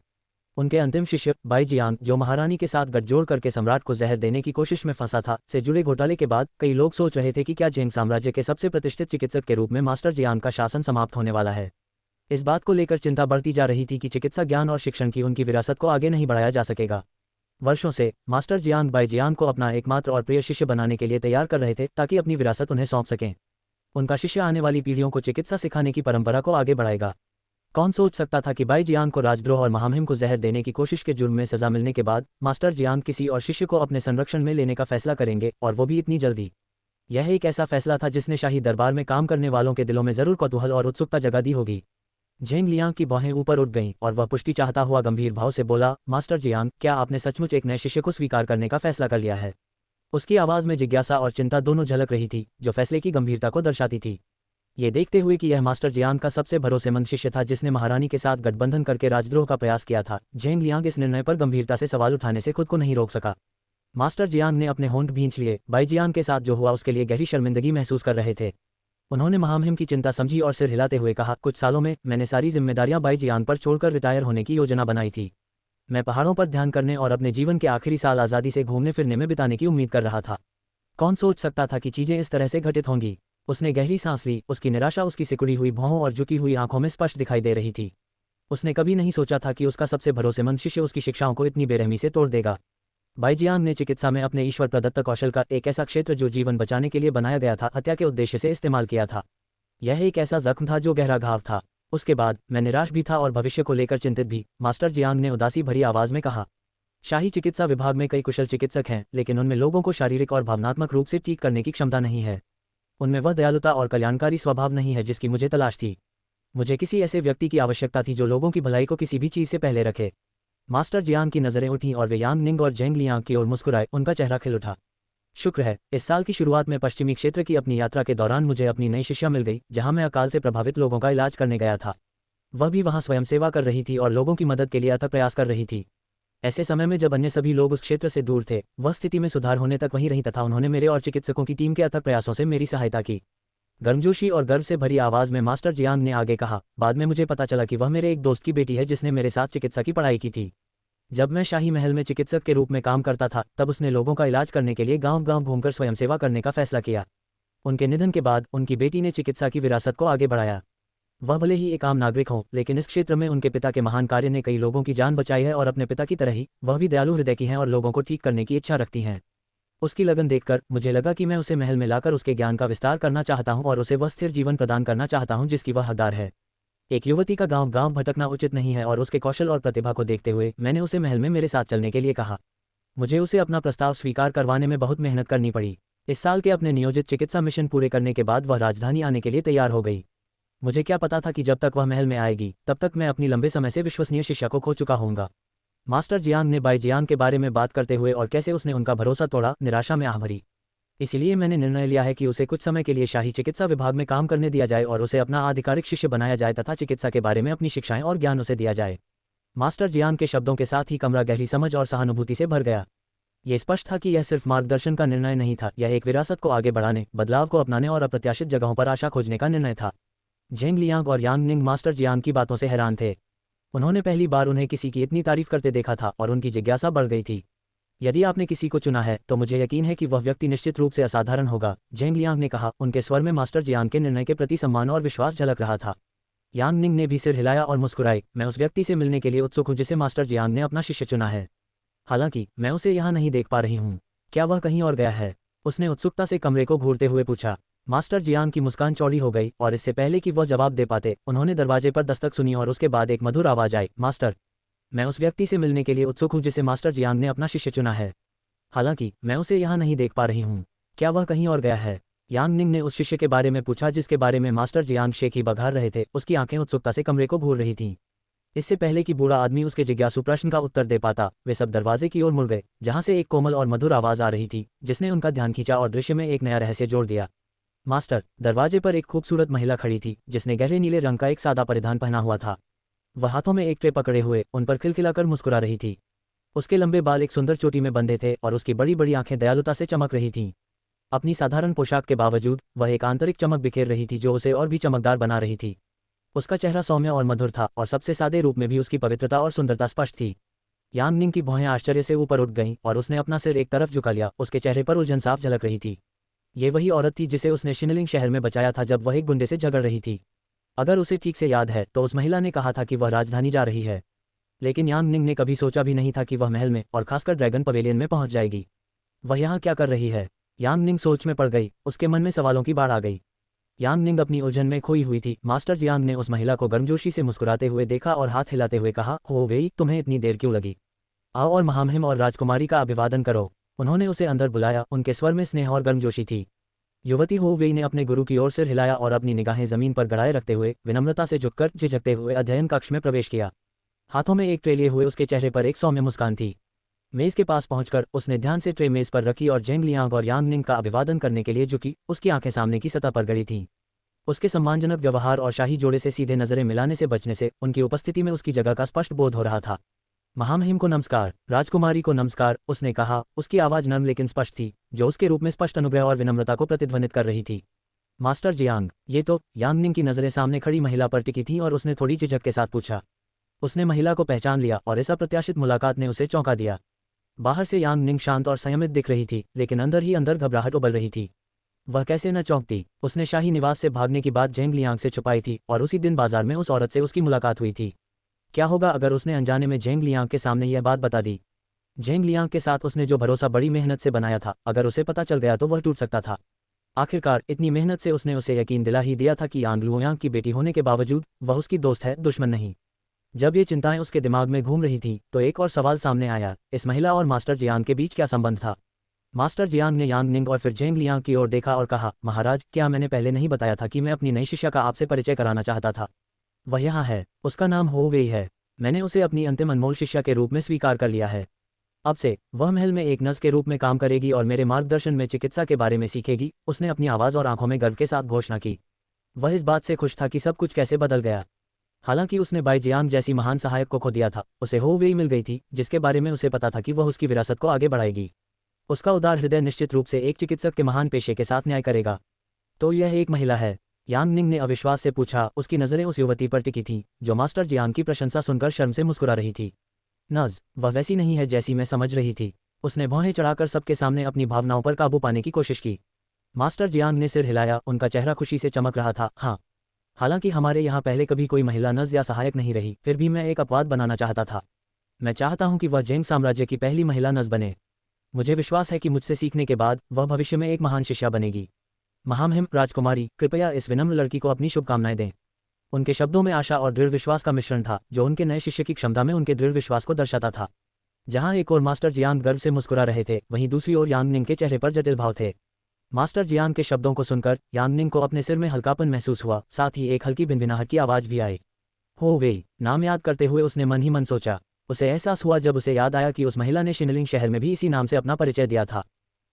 [SPEAKER 1] उनके अंतिम शिष्य बाई जियांग, जो महारानी के साथ गठजोड़ करके सम्राट को जहर देने की कोशिश में फंसा था, से जुड़े घोटाले के बाद कई लोग सोच रहे थे कि क्या झेंग साम्राज्य के सबसे प्रतिष्ठित चिकित्सक के रूप में मास्टर जियांग का शासन समाप्त होने वाला है। इस बात को लेकर चिंता बढ़ती जा रही थी कि चिकित्सा ज्ञान और शिक्षण की उनकी विरासत को आगे नहीं बढ़ाया जा सकेगा। वर्षों से मास्टर जियांग बाई जियांग को अपना एकमात्र और प्रिय शिष्य बनाने के लिए तैयार कर रहे थे, ताकि अपनी विरासत उन्हें सौंप सकें। उनका शिष्य आने वाली पीढ़ियों को चिकित्सा सिखाने की परंपरा को आगे बढ़ाएगा। कौन सोच सकता था कि बाई जियांग को राजद्रोह और महामहिम को जहर देने की कोशिश के जुर्म में सजा मिलने के बाद मास्टर जियांग किसी और शिष्य को अपने संरक्षण में लेने का फैसला करेंगे, और वो भी इतनी जल्दी। यह एक ऐसा फैसला था जिसने शाही दरबार में काम करने वालों के दिलों में जरूर कौतूहल और उत्सुकता जगा दी होगी। झेंग लियांग की भौहें ऊपर उठ गईं और वह पुष्टि चाहता हुआ गंभीर भाव से बोला, मास्टर जियांग, क्या आपने सचमुच एक नए शिष्य को स्वीकार करने का फैसला कर लिया है? उसकी आवाज़ में जिज्ञासा और चिंता दोनों झलक रही थी, जो फैसले की गंभीरता को दर्शाती थी। ये देखते हुए कि यह मास्टर जियांग का सबसे भरोसेमंद शिष्य था जिसने महारानी के साथ गठबंधन करके राजद्रोह का प्रयास किया था, झेंग लियांग इस निर्णय पर गंभीरता से सवाल उठाने से खुद को नहीं रोक सका। मास्टर जियांग ने अपने होंठ भींच लिए। बाई जियांग के साथ जो हुआ उसके लिए गहरी शर्मिंदगी महसूस कर रहे थे। उन्होंने महामहिम की चिंता समझी और सिर हिलाते हुए कहा, कुछ सालों में मैंने सारी जिम्मेदारियां बाई जियांग पर छोड़कर रिटायर होने की योजना बनाई थी। मैं पहाड़ों पर ध्यान करने और अपने जीवन के आखिरी साल आज़ादी से घूमने फिरने में बिताने की उम्मीद कर रहा था। कौन सोच सकता था कि चीजें इस तरह से घटित होंगी। उसने गहरी सांस ली। उसकी निराशा उसकी सिकुड़ी हुई भौहों और झुकी हुई आंखों में स्पष्ट दिखाई दे रही थी। उसने कभी नहीं सोचा था कि उसका सबसे भरोसेमंद शिष्य उसकी शिक्षाओं को इतनी बेरहमी से तोड़ देगा। बाई जियांग ने चिकित्सा में अपने ईश्वर प्रदत्त कौशल का एक ऐसा क्षेत्र जो जीवन बचाने के लिए बनाया गया था, हत्या के उद्देश्य से इस्तेमाल किया था। यह एक ऐसा जख्म था जो गहरा घाव था। उसके बाद मैं निराश भी था और भविष्य को लेकर चिंतित भी, मास्टर जियांग ने उदासी भरी आवाज में कहा। शाही चिकित्सा विभाग में कई कुशल चिकित्सक हैं, लेकिन उनमें लोगों को शारीरिक और भावनात्मक रूप से ठीक करने की क्षमता नहीं है। उनमें वह दयालुता और कल्याणकारी स्वभाव नहीं है जिसकी मुझे तलाश थी। मुझे किसी ऐसे व्यक्ति की आवश्यकता थी जो लोगों की भलाई को किसी भी चीज़ से पहले रखे। मास्टर जियांग की नज़रें उठीं और वे यांग निंग और झेंग लियांग की ओर मुस्कुराए। उनका चेहरा खिल उठा। शुक्र है, इस साल की शुरुआत में पश्चिमी क्षेत्र की अपनी यात्रा के दौरान मुझे अपनी नई शिष्या मिल गई, जहां मैं अकाल से प्रभावित लोगों का इलाज करने गया था। वह भी वहां स्वयं सेवा कर रही थी और लोगों की मदद के लिए अथक प्रयास कर रही थी। ऐसे समय में जब अन्य सभी लोग उस क्षेत्र से दूर थे, वह स्थिति में सुधार होने तक वहीं रही तथा उन्होंने मेरे और चिकित्सकों की टीम के अथक प्रयासों से मेरी सहायता की। गर्मजोशी और गर्व से भरी आवाज में मास्टर जियांग ने आगे कहा, बाद में मुझे पता चला कि वह मेरे एक दोस्त की बेटी है जिसने मेरे साथ चिकित्सा की पढ़ाई की थी। जब मैं शाही महल में चिकित्सक के रूप में काम करता था तब उसने लोगों का इलाज करने के लिए गांव-गांव घूमकर स्वयंसेवा करने का फैसला किया। उनके निधन के बाद उनकी बेटी ने चिकित्सा की विरासत को आगे बढ़ाया। वह भले ही एक आम नागरिक हों, लेकिन इस क्षेत्र में उनके पिता के महान कार्य ने कई लोगों की जान बचाई है और अपने पिता की तरह ही वह भी दयालु हृदय की हैं और लोगों को ठीक करने की इच्छा रखती हैं। उसकी लगन देखकर मुझे लगा कि मैं उसे महल में लाकर उसके ज्ञान का विस्तार करना चाहता हूं और उसे वह स्थिर जीवन प्रदान करना चाहता हूं जिसकी वह हकदार है। एक युवती का गांव-गांव भटकना उचित नहीं है और उसके कौशल और प्रतिभा को देखते हुए मैंने उसे महल में मेरे साथ चलने के लिए कहा। मुझे उसे अपना प्रस्ताव स्वीकार करवाने में बहुत मेहनत करनी पड़ी। इस साल के अपने नियोजित चिकित्सा मिशन पूरे करने के बाद वह राजधानी आने के लिए तैयार हो गई। मुझे क्या पता था कि जब तक वह महल में आएगी तब तक मैं अपनी लंबे समय से विश्वसनीय शिष्या को खो चुका होऊंगा। मास्टर जियांग ने बाई जियांग के बारे में बात करते हुए और कैसे उसने उनका भरोसा तोड़ा, निराशा में आह भरी। इसीलिए मैंने निर्णय लिया है कि उसे कुछ समय के लिए शाही चिकित्सा विभाग में काम करने दिया जाए और उसे अपना आधिकारिक शिष्य बनाया जाए तथा चिकित्सा के बारे में अपनी शिक्षाएं और ज्ञान उसे दिया जाए। मास्टर जियांग के शब्दों के साथ ही कमरा गहरी समझ और सहानुभूति से भर गया। ये स्पष्ट था कि यह सिर्फ मार्गदर्शन का निर्णय नहीं था, यह एक विरासत को आगे बढ़ाने, बदलाव को अपनाने और अप्रत्याशित जगहों पर आशा खोजने का निर्णय था। झेंग लियांग और यांग निंग मास्टर जियांग की बातों से हैरान थे। उन्होंने पहली बार उन्हें किसी की इतनी तारीफ करते देखा था और उनकी जिज्ञासा बढ़ गई थी। यदि आपने किसी को चुना है तो मुझे यकीन है कि वह व्यक्ति निश्चित रूप से असाधारण होगा, झेंग लियांग ने कहा। उनके स्वर में मास्टर जियांग के निर्णय के प्रति सम्मान और विश्वास झलक रहा था। यांग निंग ने भी सिर हिलाया और मुस्कुराई। मैं उस व्यक्ति से मिलने के लिए उत्सुक हूं जिसे मास्टर जियांग ने अपना शिष्य चुना है। हालांकि मैं उसे यहाँ नहीं देख पा रही हूँ। क्या वह कहीं और गया है? उसने उत्सुकता से कमरे को घूरते हुए पूछा। मास्टर जियांग की मुस्कान चौड़ी हो गई और इससे पहले कि वह जवाब दे पाते उन्होंने दरवाजे पर दस्तक सुनी और उसके बाद एक मधुर आवाज आई, मास्टर, मैं उस व्यक्ति से मिलने के लिए उत्सुक हूं जिसे मास्टर जियांग ने अपना शिष्य चुना है। हालांकि मैं उसे यहाँ नहीं देख पा रही हूँ। क्या वह कहीं और गया है? यांग निंग ने उस शिष्य के बारे में पूछा जिसके बारे में मास्टर जियांग शेखी बघार रहे थे। उसकी आंखें उत्सुकता से कमरे को घूर रही थीं। इससे पहले कि बूढ़ा आदमी उसके जिज्ञासु प्रश्न का उत्तर दे पाता, वे सब दरवाजे की ओर मुड़ गए, जहां से एक कोमल और मधुर आवाज आ रही थी जिसने उनका ध्यान खींचा और दृश्य में एक नया रहस्य जोड़ दिया। मास्टर, दरवाजे पर एक खूबसूरत महिला खड़ी थी जिसने गहरे नीले रंग का एक सादा परिधान पहना हुआ था। वह हाथों में एक ट्रे पकड़े हुए उन पर खिलखिलाकर मुस्कुरा रही थी। उसके लंबे बाल एक सुंदर चोटी में बंधे थे और उसकी बड़ी बड़ी आंखें दयालुता से चमक रही थीं। अपनी साधारण पोशाक के बावजूद वह एक आंतरिक चमक बिखेर रही थी जो उसे और भी चमकदार बना रही थी। उसका चेहरा सौम्य और मधुर था और सबसे सादे रूप में भी उसकी पवित्रता और सुंदरता स्पष्ट थी। यांग निंग की भौहें आश्चर्य से ऊपर उठ गईं और उसने अपना सिर एक तरफ झुका लिया। उसके चेहरे पर उलझन साफ झलक रही थी। ये वही औरत थी जिसे उसने शिनलिंग शहर में बचाया था जब वह एक गुंडे से झगड़ रही थी। अगर उसे ठीक से याद है तो उस महिला ने कहा था कि वह राजधानी जा रही है, लेकिन यांग निंग ने कभी सोचा भी नहीं था कि वह महल में और खासकर ड्रैगन पवेलियन में पहुंच जाएगी। वह यहाँ क्या कर रही है? यांग निंग सोच में पड़ गई। उसके मन में सवालों की बाढ़ आ गई। यांग निंग अपनी उलझन में खोई हुई थी। मास्टर जियांग ने उस महिला को गर्मजोशी से मुस्कुराते हुए देखा और हाथ हिलाते हुए कहा, हो वेई, तुम्हें इतनी देर क्यों लगी? आओ और महामहिम और राजकुमारी का अभिवादन करो। उन्होंने उसे अंदर बुलाया। उनके स्वर में स्नेह और गर्मजोशी थी। युवती हो वेई ने अपने गुरु की ओर सिर हिलाया और अपनी निगाहें जमीन पर गड़ाए रखते हुए विनम्रता से झुककर झिझकते हुए अध्ययन कक्ष में प्रवेश किया। हाथों में एक ट्रे लिए हुए उसके चेहरे पर एक सौम्य मुस्कान थी। मेज के पास पहुंचकर उसने ध्यान से ट्रे मेज पर रखी और झेंग लियांग और यांग निंग का अभिवादन करने के लिए झुकी। उसकी आंखें सामने की सतह पर गड़ी थीं। उसके सम्मानजनक व्यवहार और शाही जोड़े से सीधे नजरें मिलाने से बचने से उनकी उपस्थिति में उसकी जगह का स्पष्ट बोध हो रहा था। महामहिम को नमस्कार, राजकुमारी को नमस्कार, उसने कहा। उसकी आवाज नर्म लेकिन स्पष्ट थी, जो उसके रूप में स्पष्ट अनुग्रह और विनम्रता को प्रतिध्वनित कर रही थी। मास्टर जियांग, ये तो? यांग निंग की नजरें सामने खड़ी महिला पर टिकी थीं और उसने थोड़ी झिझक के साथ पूछा। उसने महिला को पहचान लिया और इस अप्रत्याशित मुलाकात ने उसे चौंका दिया। बाहर से यांग निंग शांत और संयमित दिख रही थी, लेकिन अंदर ही अंदर घबराहट उबल रही थी। वह कैसे न चौंकती? उसने शाही निवास से भागने की बात झेंग लियांग से छुपाई थी और उसी दिन बाजार में उस औरत से उसकी मुलाकात हुई थी। क्या होगा अगर उसने अनजाने में झेंग लियांग के सामने यह बात बता दी? झेंग लियांग के साथ उसने जो भरोसा बड़ी मेहनत से बनाया था, अगर उसे पता चल गया तो वह टूट सकता था। आखिरकार इतनी मेहनत से उसने उसे यकीन दिला ही दिया था कि यांग लुओयांग की बेटी होने के बावजूद वह उसकी दोस्त है, दुश्मन नहीं। जब ये चिंताएं उसके दिमाग में घूम रही थीं तो एक और सवाल सामने आया, इस महिला और मास्टर जियांग के बीच क्या संबंध था? मास्टर जियांग ने यांग निंग और फिर झेंग लियांग की ओर देखा और कहा, महाराज, क्या मैंने पहले नहीं बताया था कि मैं अपनी नई शिष्या का आपसे परिचय कराना चाहता था? वह यहाँ है। उसका नाम हो वेई है। मैंने उसे अपनी अंतिम अनमोल शिष्या के रूप में स्वीकार कर लिया है। अब से वह महल में एक नर्स के रूप में काम करेगी और मेरे मार्गदर्शन में चिकित्सा के बारे में सीखेगी। उसने अपनी आवाज़ और आंखों में गर्व के साथ घोषणा की। वह इस बात से खुश था कि सब कुछ कैसे बदल गया। हालांकि उसने बाई जियांग जैसी महान सहायक को खो दिया था, उसे हो वेई मिल गई थी जिसके बारे में उसे पता था कि वह उसकी विरासत को आगे बढ़ाएगी। उसका उदार हृदय निश्चित रूप से एक चिकित्सक के महान पेशे के साथ न्याय करेगा। तो यह एक महिला है? यांग निंग ने अविश्वास से पूछा। उसकी नज़रें उस युवती पर टिकी थीं जो मास्टर जियांग की प्रशंसा सुनकर शर्म से मुस्कुरा रही थी। नज, वह वैसी नहीं है जैसी मैं समझ रही थी। उसने भौहें चढ़ाकर सबके सामने अपनी भावनाओं पर काबू पाने की कोशिश की। मास्टर जियांग ने सिर हिलाया, उनका चेहरा खुशी से चमक रहा था। हाँ, हालांकि हमारे यहाँ पहले कभी कोई महिला नज या सहायक नहीं रही, फिर भी मैं एक अपवाद बनाना चाहता था। मैं चाहता हूं कि वह जेंग साम्राज्य की पहली महिला नज बने। मुझे विश्वास है कि मुझसे सीखने के बाद वह भविष्य में एक महान शिष्या बनेगी। महामहिम राजकुमारी, कृपया इस विनम्र लड़की को अपनी शुभकामनाएं दें। उनके शब्दों में आशा और दृढ़ विश्वास का मिश्रण था, जो उनके नए शिष्य की क्षमता में उनके दृढ़ विश्वास को दर्शाता था। जहां एक और मास्टर जियांग गर्व से मुस्कुरा रहे थे, वहीं दूसरी ओर यांगनिंग के चेहरे पर जटिल भाव थे। मास्टर जियांग के शब्दों को सुनकर यांगनिंग को अपने सिर में हल्कापन महसूस हुआ, साथ ही एक हल्की भिनभिनाहट की आवाज भी आई। हो वेई, नाम याद करते हुए उसने मन ही मन सोचा। उसे एहसास हुआ जब उसे याद आया कि उस महिला ने शिनलिंग शहर में भी इसी नाम से अपना परिचय दिया था।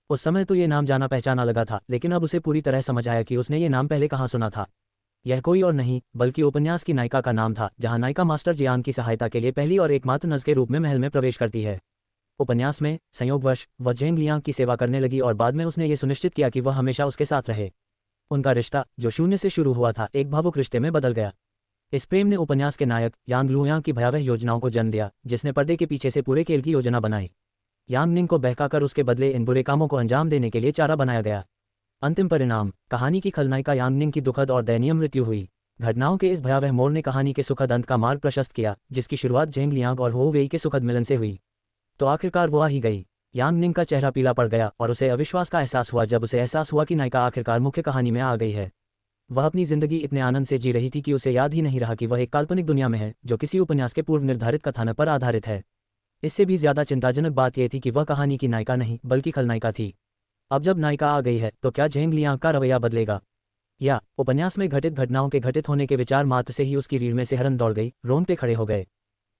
[SPEAKER 1] उस समय तो ये नाम जाना पहचाना लगा था, लेकिन अब उसे पूरी तरह समझ आया कि उसने ये नाम पहले कहाँ सुना था। यह कोई और नहीं बल्कि उपन्यास की नायिका का नाम था, जहां नायिका मास्टर जियांग की सहायता के लिए पहली और एकमात्र नज के रूप में महल में प्रवेश करती है। उपन्यास में संयोगवश वह जेंग लियांग की सेवा करने लगी और बाद में उसने ये सुनिश्चित किया कि वह हमेशा उसके साथ रहे। उनका रिश्ता, जो शून्य से शुरू हुआ था, एक भावुक रिश्ते में बदल गया। इस प्रेम ने उपन्यास के नायक यांग लुयांग की भयावह योजनाओं को जन्म दिया, जिसने पर्दे के पीछे से पूरे खेल की योजना बनाई। यांगनिंग को बहकाकर उसके बदले इन बुरे कामों को अंजाम देने के लिए चारा बनाया गया। अंतिम परिणाम, कहानी की खलनायिका यांगनिंग की दुखद और दयनीय मृत्यु हुई। घटनाओं के इस भयावह मोड़ ने कहानी के सुखद अंत का मार्ग प्रशस्त किया, जिसकी शुरुआत जेंग लियांग और हो वेई के सुखद मिलन से हुई। तो आखिरकार वो आ ही गई। यांगनिंग का चेहरा पीला पड़ गया और उसे अविश्वास का एहसास हुआ जब उसे एहसास हुआ कि नायिका आखिरकार मुख्य कहानी में आ गई है। वह अपनी जिंदगी इतने आनंद से जी रही थी कि उसे याद ही नहीं रहा कि वह एक काल्पनिक दुनिया में है, जो किसी उपन्यास के पूर्व निर्धारित कथानक पर आधारित है। इससे भी ज्यादा चिंताजनक बात यह थी कि वह कहानी की नायिका नहीं बल्कि खलनायिका थी। अब जब नायिका आ गई है, तो क्या जेंग लियांग का रवैया बदलेगा, या उपन्यास में घटित घटनाओं के घटित होने के विचार मात्र से ही उसकी रीढ़ में सिहरन दौड़ गई, रोंगटे खड़े हो गए।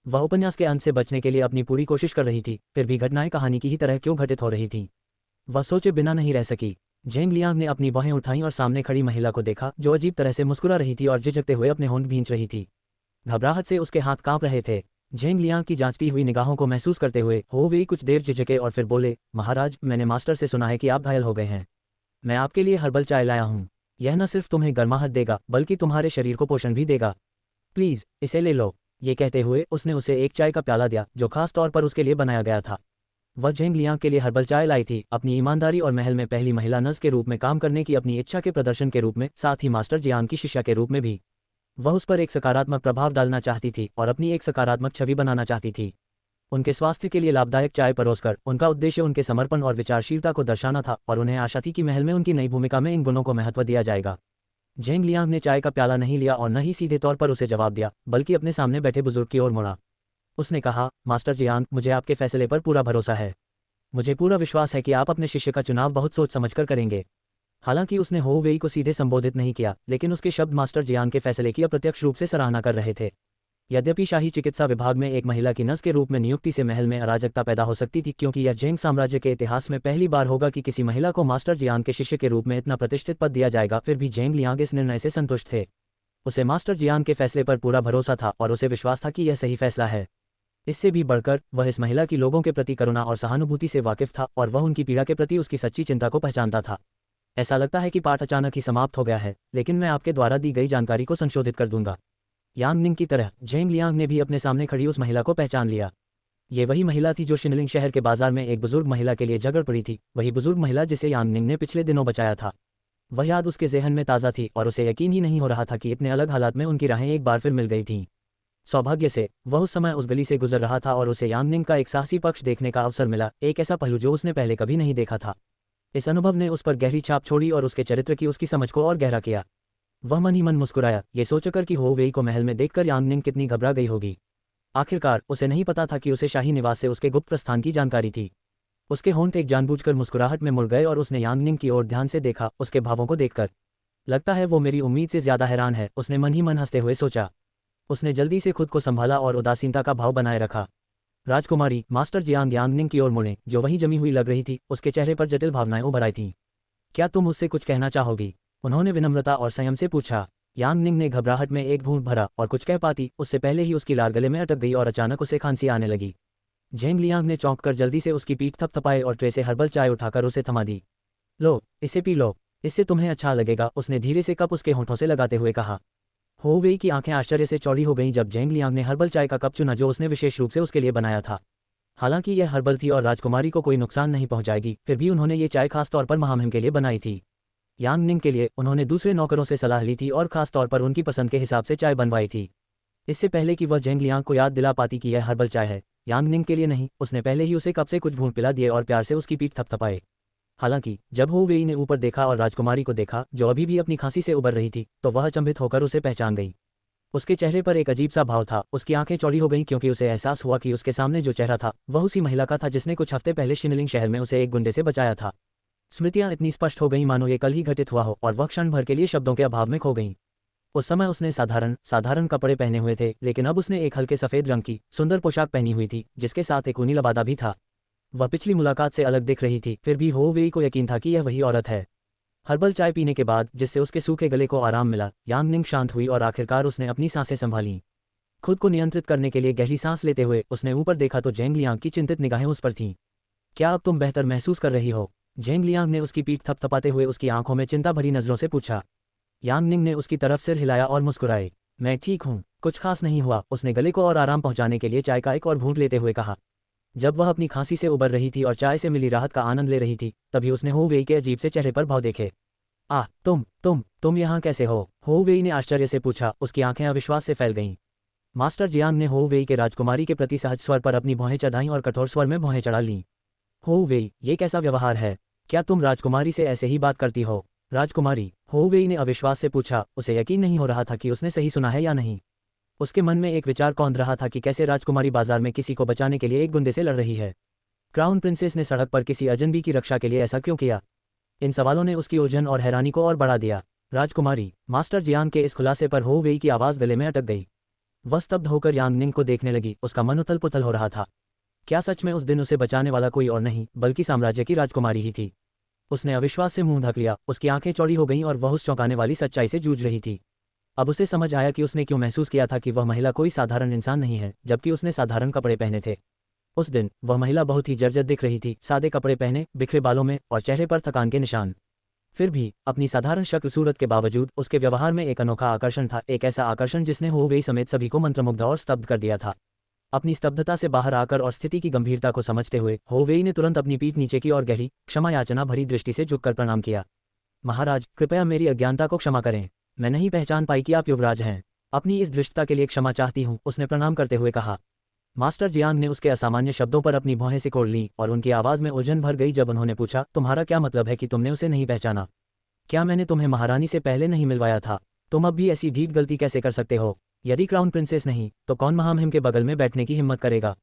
[SPEAKER 1] वह उपन्यास के अंत से बचने के लिए अपनी पूरी कोशिश कर रही थी, फिर भी घटनाएं कहानी की ही तरह क्यों घटित हो रही थीं। वह सोचे बिना नहीं रह सकी। जेंग लियांग ने अपनी बाहें उठाईं और सामने खड़ी महिला को देखा, जो अजीब तरह से मुस्कुरा रही थी और झिझकते हुए अपने होंठ भींच रही थी। घबराहट से उसके हाथ कांप रहे थे। जेंग लियांग की जांचती हुई निगाहों को महसूस करते हुए हो वेई कुछ देर झिझके और फिर बोले, महाराज, मैंने मास्टर से सुना है कि आप घायल हो गए हैं। मैं आपके लिए हर्बल चाय लाया हूँ। यह न सिर्फ तुम्हें गर्माहट देगा बल्कि तुम्हारे शरीर को पोषण भी देगा। प्लीज इसे ले लो। ये कहते हुए उसने उसे एक चाय का प्याला दिया, जो खास तौर पर उसके लिए बनाया गया था। वह जेंग लियांग के लिए हर्बल चाय लाई थी, अपनी ईमानदारी और महल में पहली महिला नर्स के रूप में काम करने की अपनी इच्छा के प्रदर्शन के रूप में, साथ ही मास्टर जियांग की शिष्या के रूप में भी। वह उस पर एक सकारात्मक प्रभाव डालना चाहती थी और अपनी एक सकारात्मक छवि बनाना चाहती थी। उनके स्वास्थ्य के लिए लाभदायक चाय परोसकर उनका उद्देश्य उनके समर्पण और विचारशीलता को दर्शाना था, और उन्हें आशा थी कि महल में उनकी नई भूमिका में इन गुणों को महत्व दिया जाएगा। जेंग लियांग ने चाय का प्याला नहीं लिया और न ही सीधे तौर पर उसे जवाब दिया, बल्कि अपने सामने बैठे बुजुर्ग की ओर मुड़ा। उसने कहा, मास्टर जियांग, मुझे आपके फैसले पर पूरा भरोसा है। मुझे पूरा विश्वास है कि आप अपने शिष्य का चुनाव बहुत सोच समझकर करेंगे। हालांकि उसने हो वेई को सीधे संबोधित नहीं किया, लेकिन उसके शब्द मास्टर जियांग के फैसले की अप्रत्यक्ष रूप से सराहना कर रहे थे। यद्यपि शाही चिकित्सा विभाग में एक महिला की नर्स के रूप में नियुक्ति से महल में अराजकता पैदा हो सकती थी, क्योंकि यह जेंग साम्राज्य के इतिहास में पहली बार होगा कि किसी महिला को मास्टर जियांग के शिष्य के रूप में इतना प्रतिष्ठित पद दिया जाएगा, फिर भी जेंग लियांग इस निर्णय से संतुष्ट थे। उसे मास्टर जियांग के फैसले पर पूरा भरोसा था और उसे विश्वास था कि यह सही फैसला है। इससे भी बढ़कर वह इस महिला की लोगों के प्रति करुणा और सहानुभूति से वाकिफ था, और वह उनकी पीड़ा के प्रति उसकी सच्ची चिंता को पहचानता था। ऐसा लगता है कि पाठ अचानक ही समाप्त हो गया है, लेकिन मैं आपके द्वारा दी गई जानकारी को संशोधित कर दूंगा। यांगनिंग की तरह जेंग लियांग ने भी अपने सामने खड़ी उस महिला को पहचान लिया। ये वही महिला थी जो शिनलिंग शहर के बाजार में एक बुजुर्ग महिला के लिए झगड़ पड़ी थी, वही बुजुर्ग महिला जिसे यांगनिंग ने पिछले दिनों बचाया था। वह याद उसके ज़हन में ताज़ा थी और उसे यकीन ही नहीं हो रहा था कि इतने अलग हालात में उनकी राहें एक बार फिर मिल गई थीं। सौभाग्य से वह उस समय उस गली से गुजर रहा था और उसे यांगनिंग का एक साहसी पक्ष देखने का अवसर मिला, एक ऐसा पहलू जो उसने पहले कभी नहीं देखा था। इस अनुभव ने उस पर गहरी छाप छोड़ी और उसके चरित्र की उसकी समझ को और गहरा किया। वह मन ही मन मुस्कुराया, ये सोचकर कि हो वेई को महल में देखकर यांगनिंग कितनी घबरा गई होगी। आखिरकार उसे नहीं पता था कि उसे शाही निवास से उसके गुप्त प्रस्थान की जानकारी थी। उसके होंठ एक जानबूझकर मुस्कुराहट में मुड़ गए और उसने यांगनिंग की ओर ध्यान से देखा, उसके भावों को देखकर। लगता है वो मेरी उम्मीद से ज्यादा हैरान है, उसने मन ही मन हंसते हुए सोचा। उसने जल्दी से खुद को संभाला और उदासीनता का भाव बनाए रखा। राजकुमारी, मास्टर जियांग यांगनिंग की ओर मुड़े, जो वहीं जमी हुई लग रही थी। उसके चेहरे पर जटिल भावनाएं उभर आई थीं। क्या तुम मुझसे कुछ कहना चाहोगी? उन्होंने विनम्रता और संयम से पूछा। यांगनिंग ने घबराहट में एक घूंट भरा और कुछ कह पाती उससे पहले ही उसकी लार गले में अटक गई और अचानक उसे खांसी आने लगी। जेंग लियांग ने चौंककर जल्दी से उसकी पीठ थपथपाए और ट्रे से हर्बल चाय उठाकर उसे थमा दी। लो, इसे पी लो, इससे तुम्हें अच्छा लगेगा, उसने धीरे से कप उसके होंठों से लगाते हुए कहा। हो वेई की आंखें आश्चर्य से चौड़ी हो गईं जब जेंग लियांग ने हर्बल चाय का कप चुना जो उसने विशेष रूप से उसके लिए बनाया था। हालांकि यह हर्बल थी और राजकुमारी को कोई नुकसान नहीं पहुंचाएगी, फिर भी उन्होंने ये चाय खास तौर पर महामहिम के लिए बनाई थी। यांग निंग के लिए उन्होंने दूसरे नौकरों से सलाह ली थी और खास तौर पर उनकी पसंद के हिसाब से चाय बनवाई थी। इससे पहले कि वह जेंग लियांग को याद दिला पाती कि यह हर्बल चाय है, यांग निंग के लिए नहीं, उसने पहले ही उसे कप से कुछ घूंट पिला दिए और प्यार से उसकी पीठ थपथपाए। हालांकि जब हो वेई ने ऊपर देखा और राजकुमारी को देखा जो अभी भी अपनी खांसी से उबर रही थी, तो वह अचंभित होकर उसे पहचान गई। उसके चेहरे पर एक अजीब सा भाव था, उसकी आंखें चौड़ी हो गईं क्योंकि उसे एहसास हुआ कि उसके सामने जो चेहरा था वह उसी महिला का था जिसने कुछ हफ्ते पहले शिनलिंग शहर में उसे एक गुंडे से बचाया था। स्मृतियां इतनी स्पष्ट हो गईं मानो ये कल ही घटित हुआ हो और वह क्षण भर के लिए शब्दों के अभाव में खो गईं। उस समय उसने साधारण कपड़े पहने हुए थे, लेकिन अब उसने एक हल्के सफेद रंग की सुंदर पोशाक पहनी हुई थी जिसके साथ एक ऊनी लबादा भी था। वह पिछली मुलाकात से अलग दिख रही थी, फिर भी हो वेई को यकीन था कि यह वही औरत है। हर्बल चाय पीने के बाद जिससे उसके सूखे गले को आराम मिला, यांग निंग शांत हुई और आखिरकार उसने अपनी सांसें संभालीं। खुद को नियंत्रित करने के लिए गहरी सांस लेते हुए उसने ऊपर देखा तो जेंग लियांग की चिंतित निगाहें उस पर थीं। क्या अब तुम बेहतर महसूस कर रही हो? जेंग लियांग ने उसकी पीठ थपथपाते हुए उसकी आंखों में चिंता भरी नजरों से पूछा। यांग निंग ने उसकी तरफ सिर हिलाया और मुस्कुराए। मैं ठीक हूँ, कुछ खास नहीं हुआ, उसने गले को और आराम पहुंचाने के लिए चाय का एक और घूंट लेते हुए कहा। जब वह अपनी खांसी से उबर रही थी और चाय से मिली राहत का आनंद ले रही थी, तभी उसने हो वेई के अजीब से चेहरे पर भाव देखे। आह, तुम यहाँ कैसे हो वेई ने आश्चर्य से पूछा, उसकी आंखें अविश्वास से फैल गईं। मास्टर जियांग ने हो वेई के राजकुमारी के प्रति सहज स्वर पर अपनी भौहें चढ़ाईं और कठोर स्वर में भौहें चढ़ा लीं। हो वेई, ये कैसा व्यवहार है? क्या तुम राजकुमारी से ऐसे ही बात करती हो? राजकुमारी? हो वेई ने अविश्वास से पूछा, उसे यकीन नहीं हो रहा था कि उसने सही सुना है या नहीं। उसके मन में एक विचार कौंध रहा था कि कैसे राजकुमारी बाजार में किसी को बचाने के लिए एक गुंडे से लड़ रही है। क्राउन प्रिंसेस ने सड़क पर किसी अजनबी की रक्षा के लिए ऐसा क्यों किया? इन सवालों ने उसकी उलझन और हैरानी को और बढ़ा दिया। राजकुमारी? मास्टर जियांग के इस खुलासे पर हो वेई की आवाज़ गले में अटक गई। वह स्तब्ध होकर यांग निंग को देखने लगी, उसका मन उथल पुथल हो रहा था। क्या सच में उस दिन उसे बचाने वाला कोई और नहीं बल्कि साम्राज्य की राजकुमारी ही थी? उसने अविश्वास से मुंह ढक लिया, उसकी आंखें चौड़ी हो गईं और वह उस चौंकाने वाली सच्चाई से जूझ रही थी। अब उसे समझ आया कि उसने क्यों महसूस किया था कि वह महिला कोई साधारण इंसान नहीं है, जबकि उसने साधारण कपड़े पहने थे। उस दिन वह महिला बहुत ही जर्जर दिख रही थी, सादे कपड़े पहने, बिखरे बालों में और चेहरे पर थकान के निशान। फिर भी अपनी साधारण शक्ल सूरत के बावजूद उसके व्यवहार में एक अनोखा आकर्षण था, एक ऐसा आकर्षण जिसने हो वेई समेत सभी को मंत्रमुग्ध और स्तब्ध कर दिया था। अपनी स्तब्धता से बाहर आकर और स्थिति की गंभीरता को समझते हुए हो वेई ने तुरंत अपनी पीठ नीचे की और गहरी क्षमा याचना भरी दृष्टि से झुककर प्रणाम किया। महाराज, कृपया मेरी अज्ञानता को क्षमा करें, मैं नहीं पहचान पाई कि आप युवराज हैं। अपनी इस दृष्टता के लिए क्षमा चाहती हूँ, उसने प्रणाम करते हुए कहा। मास्टर जियांग ने उसके असामान्य शब्दों पर अपनी भौहें सिकोड़ लीं और उनकी आवाज़ में उलझन भर गई जब उन्होंने पूछा, तुम्हारा क्या मतलब है कि तुमने उसे नहीं पहचाना? क्या मैंने तुम्हें महारानी से पहले नहीं मिलवाया था? तुम अब भी ऐसी ढीठ गलती कैसे कर सकते हो? यदि क्राउन प्रिंसेस नहीं, तो कौन महामहिम के बगल में बैठने की हिम्मत करेगा?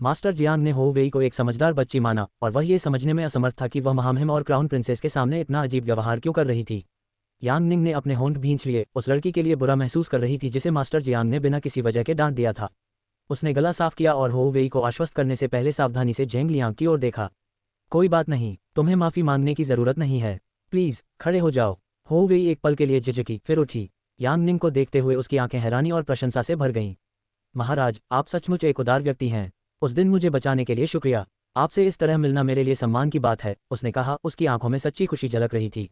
[SPEAKER 1] मास्टर जियांग ने हो वेई को एक समझदार बच्ची माना और वह ये समझने में असमर्थ था कि वह महामहिम और क्राउन प्रिंसेस के सामने इतना अजीब व्यवहार क्यों कर रही थी। यांग निंग ने अपने होंठ भींच लिए, उस लड़की के लिए बुरा महसूस कर रही थी जिसे मास्टर जियांग ने बिना किसी वजह के डांट दिया था। उसने गला साफ किया और हो वेई को आश्वस्त करने से पहले सावधानी से जेंग लियांग की ओर देखा। कोई बात नहीं, तुम्हें माफ़ी मांगने की ज़रूरत नहीं है, प्लीज़ खड़े हो जाओ। हो वेई एक पल के लिए झिझकी, फिर उठी। यांग निंग को देखते हुए उसकी आंखें हैरानी और प्रशंसा से भर गईं। महाराज, आप सचमुच एक उदार व्यक्ति हैं। उस दिन मुझे बचाने के लिए शुक्रिया। आपसे इस तरह मिलना मेरे लिए सम्मान की बात है, उसने कहा, उसकी आंखों में सच्ची खुशी झलक रही थी।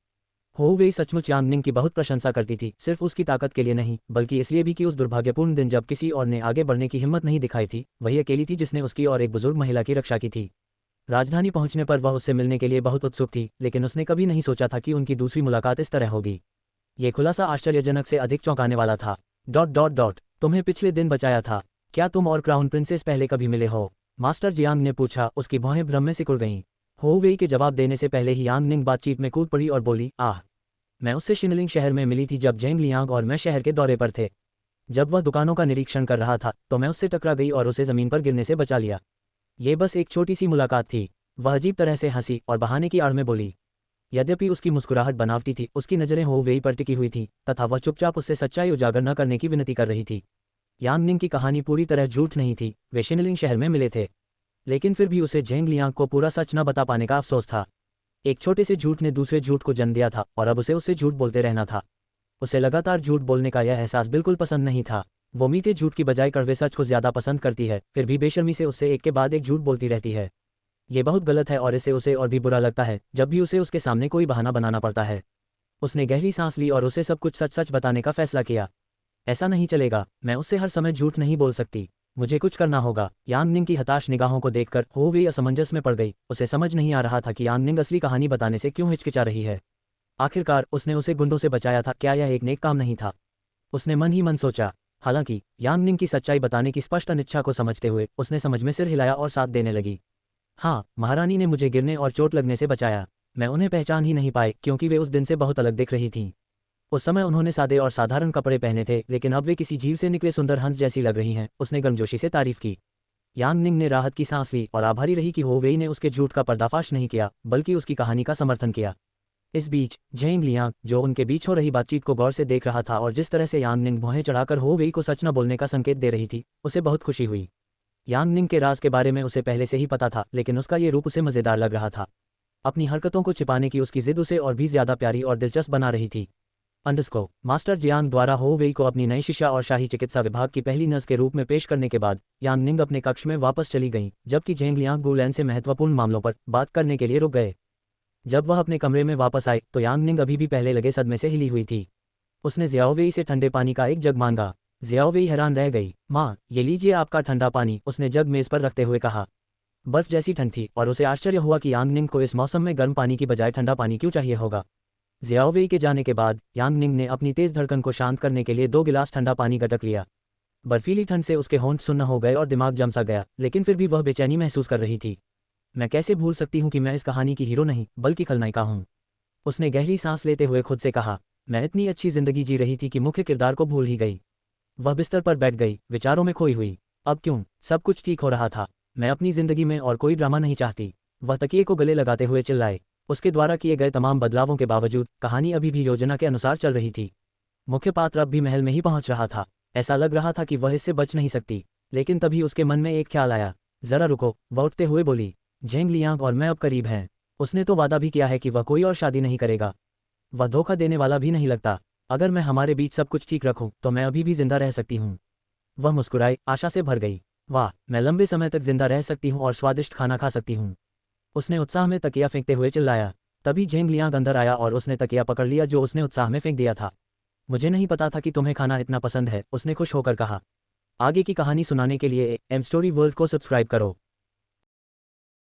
[SPEAKER 1] हो वेई सचमुच यांग निंग की बहुत प्रशंसा करती थी, सिर्फ उसकी ताकत के लिए नहीं बल्कि इसलिए भी कि उस दुर्भाग्यपूर्ण दिन जब किसी और ने आगे बढ़ने की हिम्मत नहीं दिखाई थी, वही अकेली थी जिसने उसकी और एक बुजुर्ग महिला की रक्षा की थी। राजधानी पहुंचने पर वह उससे मिलने के लिए बहुत उत्सुक थी, लेकिन उसने कभी नहीं सोचा था कि उनकी दूसरी मुलाकात इस तरह होगी। ये खुलासा आश्चर्यजनक से अधिक चौंकाने वाला था। तुम्हें पिछले दिन बचाया था। क्या तुम और क्राउन प्रिंसेस पहले कभी मिले हो? मास्टर जियांग ने पूछा, उसकी भौहें भ्रम में सिकुड़ गईं। हो वेई के जवाब देने से पहले ही यांग निंग बातचीत में कूद पड़ी और बोली, आह, मैं उससे शिनलिंग शहर में मिली थी जब जेंग लियांग और मैं शहर के दौरे पर थे। जब वह दुकानों का निरीक्षण कर रहा था तो मैं उससे टकरा गई और उसे ज़मीन पर गिरने से बचा लिया। ये बस एक छोटी सी मुलाकात थी। वह अजीब तरह से हंसी और बहाने की आड़ में बोली। यद्यपि उसकी मुस्कुराहट बनावटी थी, उसकी नज़रें हो वेई पर टिकी हुई थीं तथा वह चुपचाप उससे सच्चाई उजागर न करने की विनती कर रही थी। यांग निंग की कहानी पूरी तरह झूठ नहीं थी, वे शिनलिंग शहर में मिले थे, लेकिन फिर भी उसे जेंग लियांग को पूरा सच न बता पाने का अफसोस था। एक छोटे से झूठ ने दूसरे झूठ को जन्म दिया था और अब उसे उससे झूठ बोलते रहना था। उसे लगातार झूठ बोलने का यह एहसास बिल्कुल पसंद नहीं था। वो मीठे झूठ की बजाय कड़वे सच को ज़्यादा पसंद करती है, फिर भी बेशर्मी से उससे एक के बाद एक झूठ बोलती रहती है। ये बहुत गलत है और इससे उसे और भी बुरा लगता है जब भी उसे उसके सामने कोई बहाना बनाना पड़ता है। उसने गहरी सांस ली और उसे सब कुछ सच सच बताने का फैसला किया। ऐसा नहीं चलेगा, मैं उससे हर समय झूठ नहीं बोल सकती, मुझे कुछ करना होगा। यांग निंग की हताश निगाहों को देखकर हो वेई असमंजस में पड़ गई। उसे समझ नहीं आ रहा था कि यांग निंग असली कहानी बताने से क्यों हिचकिचा रही है। आखिरकार उसने उसे गुंडों से बचाया था, क्या यह एक नेक काम नहीं था? उसने मन ही मन सोचा। हालांकि यांग निंग की सच्चाई बताने की स्पष्ट अनिच्छा को समझते हुए उसने समझ में सिर हिलाया और साथ देने लगी। हाँ, महारानी ने मुझे गिरने और चोट लगने से बचाया। मैं उन्हें पहचान ही नहीं पाए क्योंकि वे उस दिन से बहुत अलग दिख रही थीं। उस समय उन्होंने सादे और साधारण कपड़े पहने थे, लेकिन अब वे किसी झील से निकले सुंदर हंस जैसी लग रही हैं। उसने गर्मजोशी से तारीफ की। यांग निंग ने राहत की सांस ली और आभारी रही कि हो वेई ने उसके झूठ का पर्दाफाश नहीं किया, बल्कि उसकी कहानी का समर्थन किया। इस बीच झेंग लियांग, जो उनके बीच हो रही बातचीत को गौर से देख रहा था और जिस तरह से यांग निंग भौहें चढ़ाकर हो वेई को सच न बोलने का संकेत दे रही थी, उसे बहुत खुशी हुई। यांग निंग के राज के बारे में उसे पहले से ही पता था, लेकिन उसका ये रूप उसे मज़ेदार लग रहा था। अपनी हरकतों को छिपाने की उसकी जिद उसे और भी ज्यादा प्यारी और दिलचस्प बना रही थी। अंडस्को मास्टर जियांग द्वारा हो वेई को अपनी नई शिष्या और शाही चिकित्सा विभाग की पहली नर्स के रूप में पेश करने के बाद यांग निंग अपने कक्ष में वापस चली गईं, जबकि झेंग लियांग गुलैन से महत्वपूर्ण मामलों पर बात करने के लिए रुक गए। जब वह अपने कमरे में वापस आए तो यांग निंग अभी भी पहले लगे सदमे से हिली हुई थी। उसने जियाओ वेई से ठंडे पानी का एक जग मांगा। जियाओ वेई हैरान रह गई। माँ, ये लीजिए आपका ठंडा पानी, उसने जग मेज पर रखते हुए कहा। बर्फ जैसी ठंड थी और उसे आश्चर्य हुआ कि यांग निंग को इस मौसम में गर्म पानी की बजाय ठंडा पानी क्यों चाहिए होगा। जियाओ वेई के जाने के बाद यांग निंग ने अपनी तेज धड़कन को शांत करने के लिए 2 गिलास ठंडा पानी गटक लिया। बर्फीली ठंड से उसके होंठ सुन्न हो गए और दिमाग जम सा गया, लेकिन फिर भी वह बेचैनी महसूस कर रही थी। मैं कैसे भूल सकती हूँ कि मैं इस कहानी की हीरो नहीं बल्कि खलनायिका हूँ, उसने गहरी सांस लेते हुए खुद से कहा। मैं इतनी अच्छी जिंदगी जी रही थी कि मुख्य किरदार को भूल ही गई। वह बिस्तर पर बैठ गई, विचारों में खोई हुई। अब क्यों सब कुछ ठीक हो रहा था? मैं अपनी जिंदगी में और कोई ड्रामा नहीं चाहती। वह तकिए को गले लगाते हुए चिल्लाए। उसके द्वारा किए गए तमाम बदलावों के बावजूद कहानी अभी भी योजना के अनुसार चल रही थी। मुख्य पात्र अब भी महल में ही पहुंच रहा था। ऐसा लग रहा था कि वह इससे बच नहीं सकती, लेकिन तभी उसके मन में एक ख्याल आया। जरा रुको, वह उठते हुए बोली। झेंग लियांग और मैं अब करीब हैं। उसने तो वादा भी किया है कि वह कोई और शादी नहीं करेगा। वह धोखा देने वाला भी नहीं लगता। अगर मैं हमारे बीच सब कुछ ठीक रखूं तो मैं अभी भी जिंदा रह सकती हूँ। वह मुस्कुराई, आशा से भर गई। वाह, मैं लंबे समय तक जिंदा रह सकती हूँ और स्वादिष्ट खाना खा सकती हूँ, उसने उत्साह में तकिया फेंकते हुए चिल्लाया। तभी झेंग लियांग अंदर आया और उसने तकिया पकड़ लिया जो उसने उत्साह में फेंक दिया था। मुझे नहीं पता था कि तुम्हें खाना इतना पसंद है, उसने खुश होकर कहा। आगे की कहानी सुनाने के लिए एम स्टोरी वर्ल्ड को सब्सक्राइब करो।